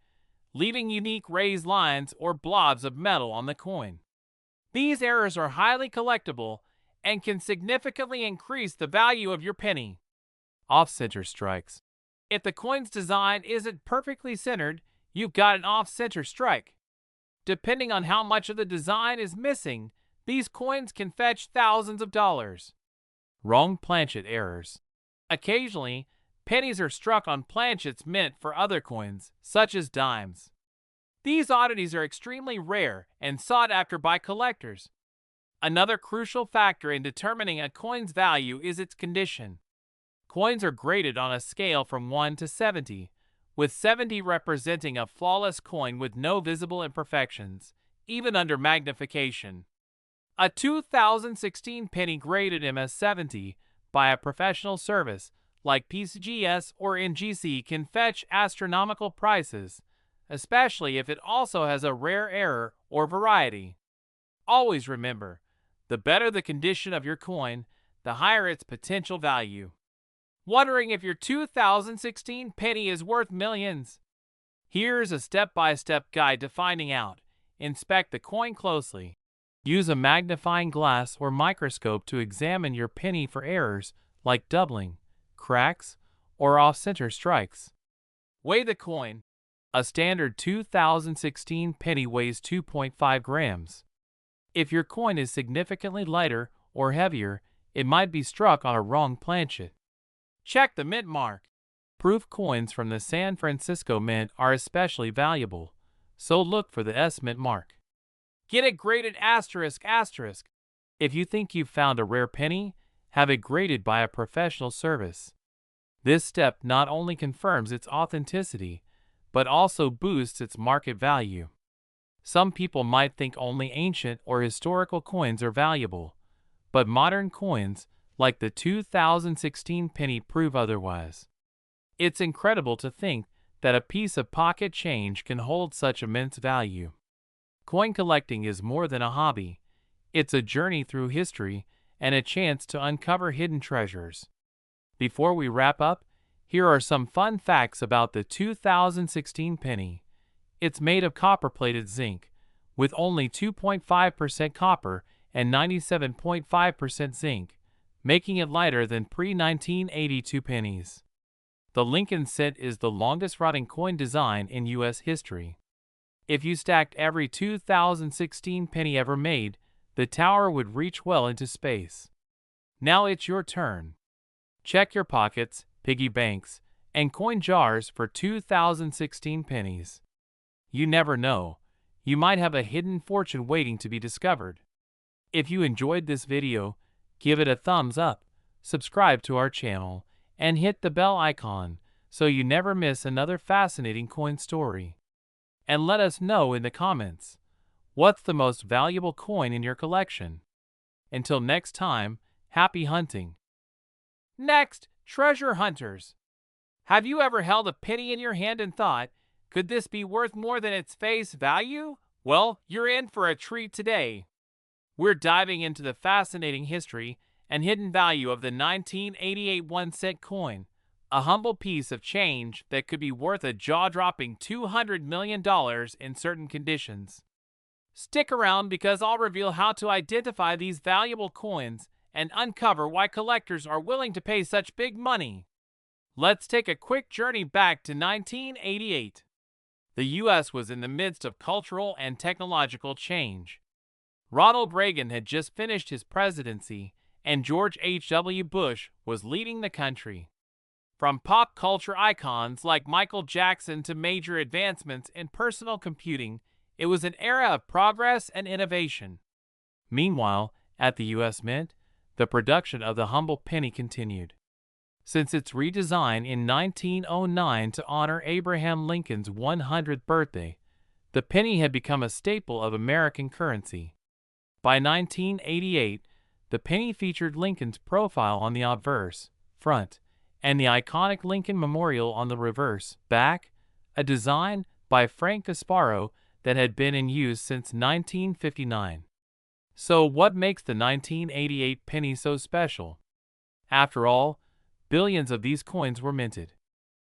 leaving unique raised lines or blobs of metal on the coin. These errors are highly collectible and can significantly increase the value of your penny. Off-center strikes. If the coin's design isn't perfectly centered, you've got an off-center strike. Depending on how much of the design is missing, these coins can fetch thousands of dollars. Wrong planchet errors. Occasionally, pennies are struck on planchets meant for other coins, such as dimes. These oddities are extremely rare and sought after by collectors. Another crucial factor in determining a coin's value is its condition. Coins are graded on a scale from 1 to 70, with 70 representing a flawless coin with no visible imperfections, even under magnification. A 2016 penny graded MS-70 by a professional service like PCGS or NGC can fetch astronomical prices, especially if it also has a rare error or variety. Always remember, the better the condition of your coin, the higher its potential value. Wondering if your 2016 penny is worth millions? Here's a step-by-step guide to finding out. Inspect the coin closely. Use a magnifying glass or microscope to examine your penny for errors like doubling, cracks, or off-center strikes. Weigh the coin. A standard 2016 penny weighs 2.5 grams. If your coin is significantly lighter or heavier, it might be struck on a wrong planchet. Check the mint mark. Proof coins from the San Francisco Mint are especially valuable, so look for the S mint mark. Get it graded ****. If you think you've found a rare penny, have it graded by a professional service. This step not only confirms its authenticity, but also boosts its market value. Some people might think only ancient or historical coins are valuable, but modern coins, like the 2016 penny, prove otherwise. It's incredible to think that a piece of pocket change can hold such immense value. Coin collecting is more than a hobby. It's a journey through history and a chance to uncover hidden treasures. Before we wrap up, here are some fun facts about the 2016 penny. It's made of copper-plated zinc, with only 2.5% copper and 97.5% zinc, making it lighter than pre-1982 pennies. The Lincoln Cent is the longest-running coin design in U.S. history. If you stacked every 2016 penny ever made, the tower would reach well into space. Now it's your turn. Check your pockets, piggy banks, and coin jars for 2016 pennies. You never know, you might have a hidden fortune waiting to be discovered. If you enjoyed this video, give it a thumbs up, subscribe to our channel, and hit the bell icon so you never miss another fascinating coin story. And let us know in the comments, what's the most valuable coin in your collection? Until next time, happy hunting. Next, treasure hunters. Have you ever held a penny in your hand and thought, could this be worth more than its face value? Well, you're in for a treat today. We're diving into the fascinating history and hidden value of the 1988 1-cent coin, a humble piece of change that could be worth a jaw-dropping $200 million in certain conditions. Stick around because I'll reveal how to identify these valuable coins and uncover why collectors are willing to pay such big money. Let's take a quick journey back to 1988. The U.S. was in the midst of cultural and technological change. Ronald Reagan had just finished his presidency, and George H.W. Bush was leading the country. From pop culture icons like Michael Jackson to major advancements in personal computing, it was an era of progress and innovation. Meanwhile, at the U.S. Mint, the production of the humble penny continued. Since its redesign in 1909 to honor Abraham Lincoln's 100th birthday, The penny had become a staple of American currency. By 1988, the penny featured Lincoln's profile on the obverse, front, and the iconic Lincoln Memorial on the reverse, back, a design by Frank Gasparo that had been in use since 1959. So what makes the 1988 penny so special? After all, billions of these coins were minted.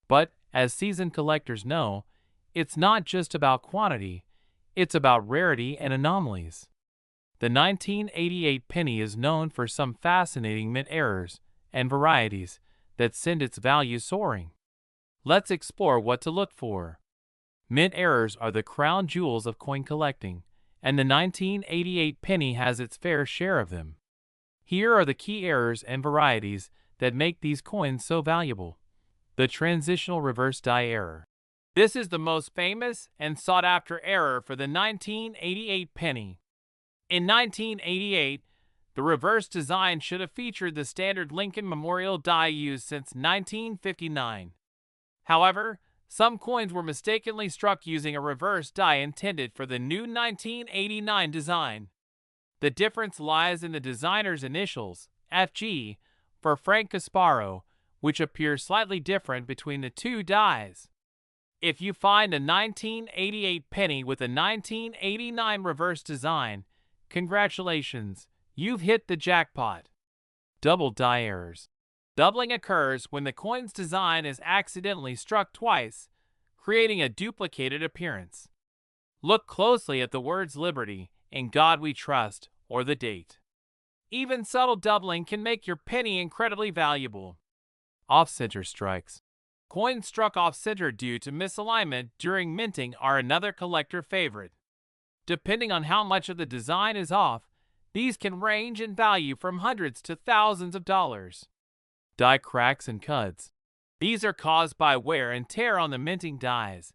But, as seasoned collectors know, it's not just about quantity, it's about rarity and anomalies. The 1988 penny is known for some fascinating mint errors and varieties that send its value soaring. Let's explore what to look for. Mint errors are the crown jewels of coin collecting, and the 1988 penny has its fair share of them. Here are the key errors and varieties that make these coins so valuable. The transitional reverse die error. This is the most famous and sought-after error for the 1988 penny. In 1988, the reverse design should have featured the standard Lincoln Memorial die used since 1959. However, some coins were mistakenly struck using a reverse die intended for the new 1989 design. The difference lies in the designer's initials, FG, for Frank Gasparo, which appear slightly different between the two dies. If you find a 1988 penny with a 1989 reverse design, congratulations, you've hit the jackpot. Double die errors. Doubling occurs when the coin's design is accidentally struck twice, creating a duplicated appearance. Look closely at the words Liberty, In God We Trust, or the date. Even subtle doubling can make your penny incredibly valuable. Off-center strikes. Coins struck off-center due to misalignment during minting are another collector favorite. Depending on how much of the design is off, these can range in value from hundreds to thousands of dollars. Die cracks and cuts. These are caused by wear and tear on the minting dies,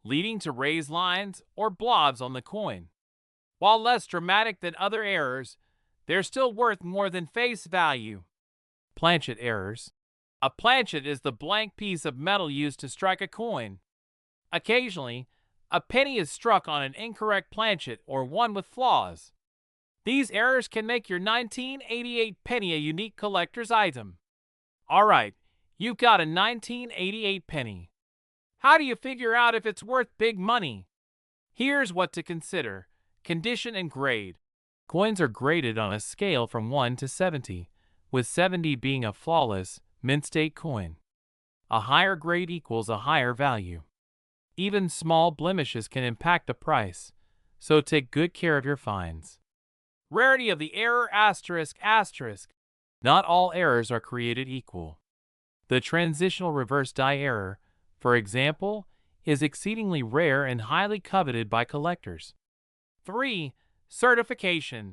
leading to raised lines or blobs on the coin. While less dramatic than other errors, they're still worth more than face value. Planchet errors. A planchet is the blank piece of metal used to strike a coin. Occasionally, a penny is struck on an incorrect planchet or one with flaws. These errors can make your 1988 penny a unique collector's item. Alright, you've got a 1988 penny. How do you figure out if it's worth big money? Here's what to consider. Condition and grade. Coins are graded on a scale from 1 to 70, with 70 being a flawless, mint-state coin. A higher grade equals a higher value. Even small blemishes can impact the price, so take good care of your finds. Rarity of the error asterisk. Not all errors are created equal. The transitional reverse die error, for example, is exceedingly rare and highly coveted by collectors. 3. Certification.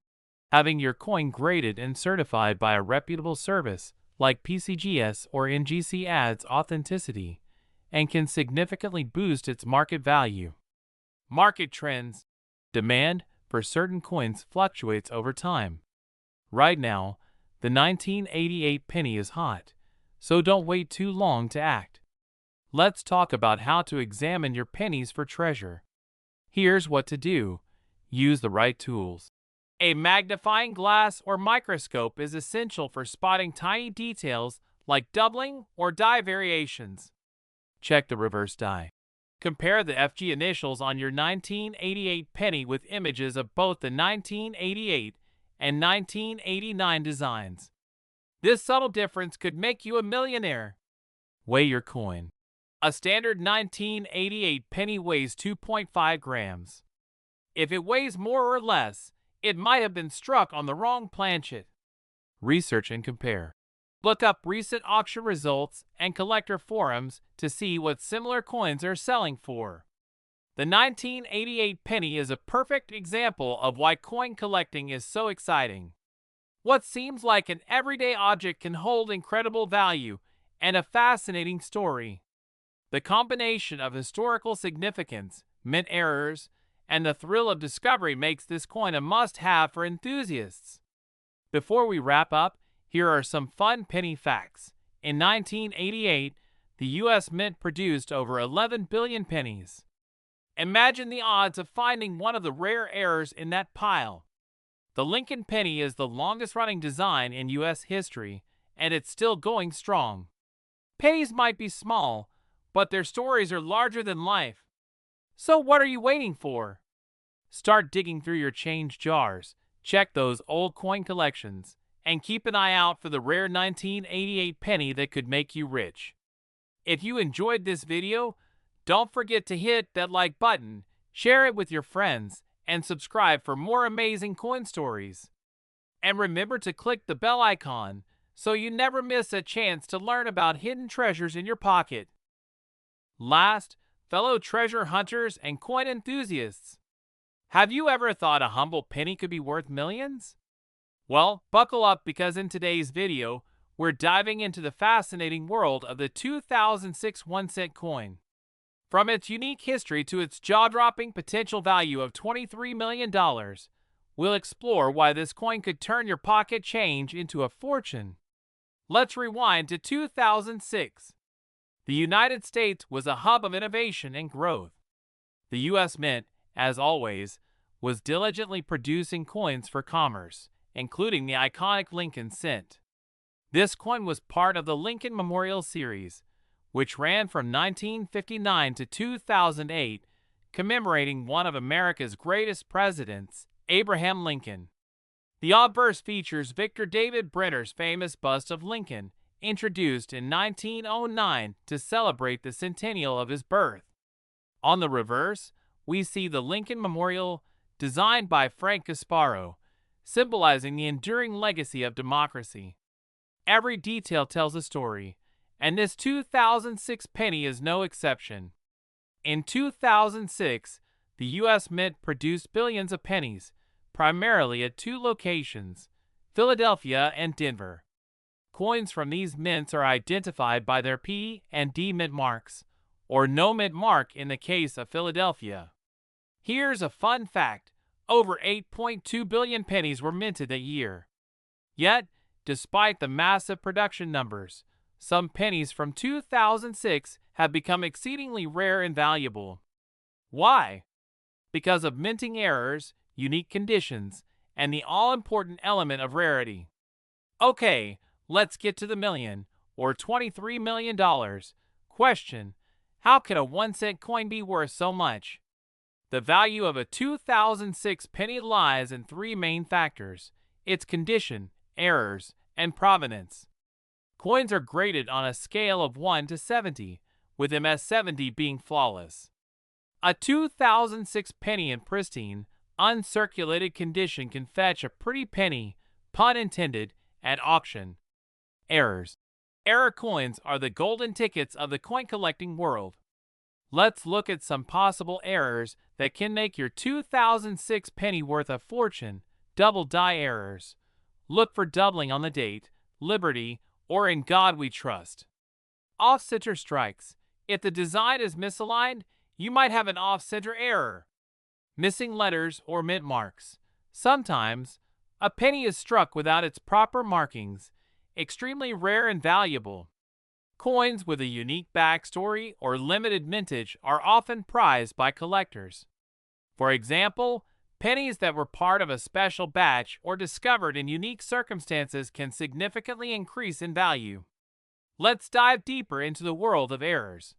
Having your coin graded and certified by a reputable service like PCGS or NGC adds authenticity and can significantly boost its market value. Market trends. Demand for certain coins fluctuates over time. Right now, the 1988 penny is hot, so don't wait too long to act. Let's talk about how to examine your pennies for treasure. Here's what to do. Use the right tools. A magnifying glass or microscope is essential for spotting tiny details like doubling or die variations. Check the reverse die. Compare the FG initials on your 1988 penny with images of both the 1988 and 1989 designs. This subtle difference could make you a millionaire. Weigh your coin. A standard 1988 penny weighs 2.5 grams. If it weighs more or less, it might have been struck on the wrong planchet. Research and compare. Look up recent auction results and collector forums to see what similar coins are selling for. The 1988 penny is a perfect example of why coin collecting is so exciting. What seems like an everyday object can hold incredible value and a fascinating story. The combination of historical significance, mint errors, and the thrill of discovery makes this coin a must-have for enthusiasts. Before we wrap up, here are some fun penny facts. In 1988, the U.S. Mint produced over 11 billion pennies. Imagine the odds of finding one of the rare errors in that pile. The Lincoln penny is the longest-running design in U.S. history, and it's still going strong. Pennies might be small, but their stories are larger than life. So what are you waiting for? Start digging through your change jars, check those old coin collections, and keep an eye out for the rare 1988 penny that could make you rich. If you enjoyed this video, don't forget to hit that like button, share it with your friends, and subscribe for more amazing coin stories. And remember to click the bell icon so you never miss a chance to learn about hidden treasures in your pocket. Last, fellow treasure hunters and coin enthusiasts, have you ever thought a humble penny could be worth millions? Well, buckle up because in today's video, we're diving into the fascinating world of the 2006 1-cent coin. From its unique history to its jaw-dropping potential value of $23 million, we'll explore why this coin could turn your pocket change into a fortune. Let's rewind to 2006. The United States was a hub of innovation and growth. The U.S. Mint, as always, was diligently producing coins for commerce, including the iconic Lincoln cent. This coin was part of the Lincoln Memorial Series, which ran from 1959 to 2008, commemorating one of America's greatest presidents, Abraham Lincoln. The obverse features Victor David Brenner's famous bust of Lincoln, introduced in 1909 to celebrate the centennial of his birth. On the reverse, we see the Lincoln Memorial, designed by Frank Gasparo, symbolizing the enduring legacy of democracy. Every detail tells a story, and this 2006 penny is no exception. In 2006, the U.S. Mint produced billions of pennies, primarily at two locations, Philadelphia and Denver. Coins from these mints are identified by their P and D mint marks, or no mint mark in the case of Philadelphia. Here's a fun fact: over 8.2 billion pennies were minted that year. Yet, despite the massive production numbers, some pennies from 2006 have become exceedingly rare and valuable. Why? Because of minting errors, unique conditions, and the all-important element of rarity. Okay, let's get to the million, or $23 million, question. How can a 1-cent coin be worth so much? The value of a 2006 penny lies in three main factors: its condition, errors, and provenance. Coins are graded on a scale of 1 to 70, with MS 70 being flawless. A 2006 penny in pristine, uncirculated condition can fetch a pretty penny, pun intended, at auction. Errors. Error coins are the golden tickets of the coin collecting world. Let's look at some possible errors that can make your 2006 penny worth a fortune. Double die errors. Look for doubling on the date, liberty, or in God we trust. Off-center strikes. If the design is misaligned, you might have an off-center error. Missing letters or mint marks. Sometimes, a penny is struck without its proper markings, extremely rare and valuable. Coins with a unique backstory or limited mintage are often prized by collectors. For example, pennies that were part of a special batch or discovered in unique circumstances can significantly increase in value. Let's dive deeper into the world of errors.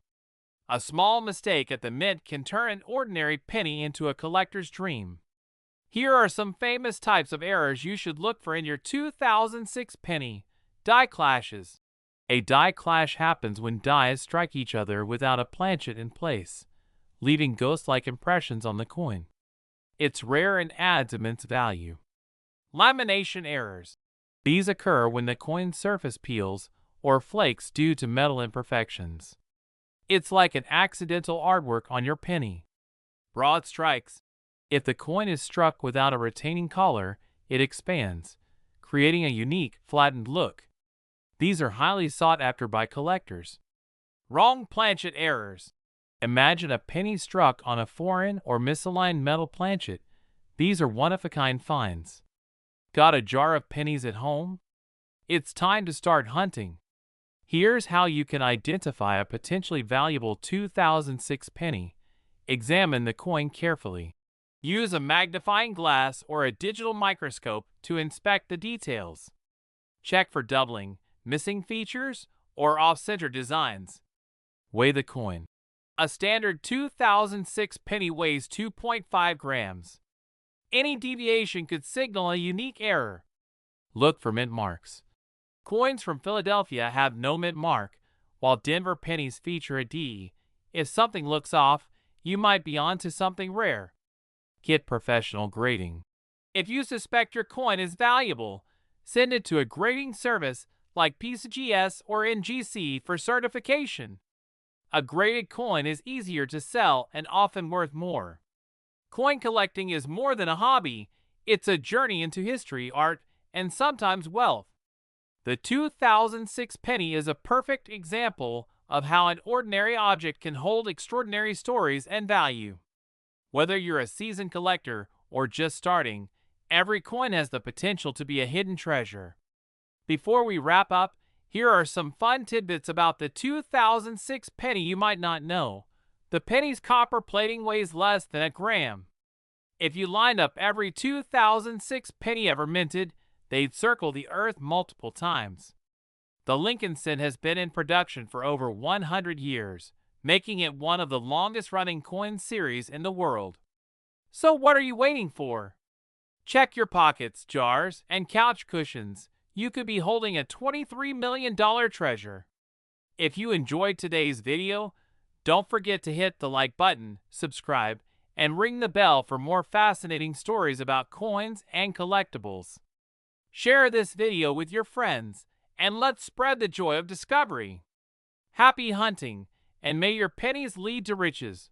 A small mistake at the mint can turn an ordinary penny into a collector's dream. Here are some famous types of errors you should look for in your 2006 penny. Die clashes. A die clash happens when dies strike each other without a planchet in place, leaving ghost-like impressions on the coin. It's rare and adds immense value. Lamination errors. These occur when the coin's surface peels or flakes due to metal imperfections. It's like an accidental artwork on your penny. Broad strikes. If the coin is struck without a retaining collar, it expands, creating a unique, flattened look. These are highly sought after by collectors. Wrong planchet errors. Imagine a penny struck on a foreign or misaligned metal planchet. These are one-of-a-kind finds. Got a jar of pennies at home? It's time to start hunting. Here's how you can identify a potentially valuable 2006 penny. Examine the coin carefully. Use a magnifying glass or a digital microscope to inspect the details. Check for doubling, missing features, or off-center designs. Weigh the coin. A standard 2006 penny weighs 2.5 grams. Any deviation could signal a unique error. Look for mint marks. Coins from Philadelphia have no mint mark, while Denver pennies feature a D. If something looks off, you might be onto something rare. Get professional grading. If you suspect your coin is valuable, send it to a grading service like PCGS or NGC for certification. A graded coin is easier to sell and often worth more. Coin collecting is more than a hobby, it's a journey into history, art, and sometimes wealth. The 2006 penny is a perfect example of how an ordinary object can hold extraordinary stories and value. Whether you're a seasoned collector or just starting, every coin has the potential to be a hidden treasure. Before we wrap up, here are some fun tidbits about the 2006 penny you might not know. The penny's copper plating weighs less than a gram. If you lined up every 2006 penny ever minted, they'd circle the earth multiple times. The Lincoln cent has been in production for over 100 years, making it one of the longest-running coin series in the world. So what are you waiting for? Check your pockets, jars, and couch cushions. You could be holding a $23 million treasure. If you enjoyed today's video, don't forget to hit the like button, subscribe, and ring the bell for more fascinating stories about coins and collectibles. Share this video with your friends, and let's spread the joy of discovery. Happy hunting, and may your pennies lead to riches.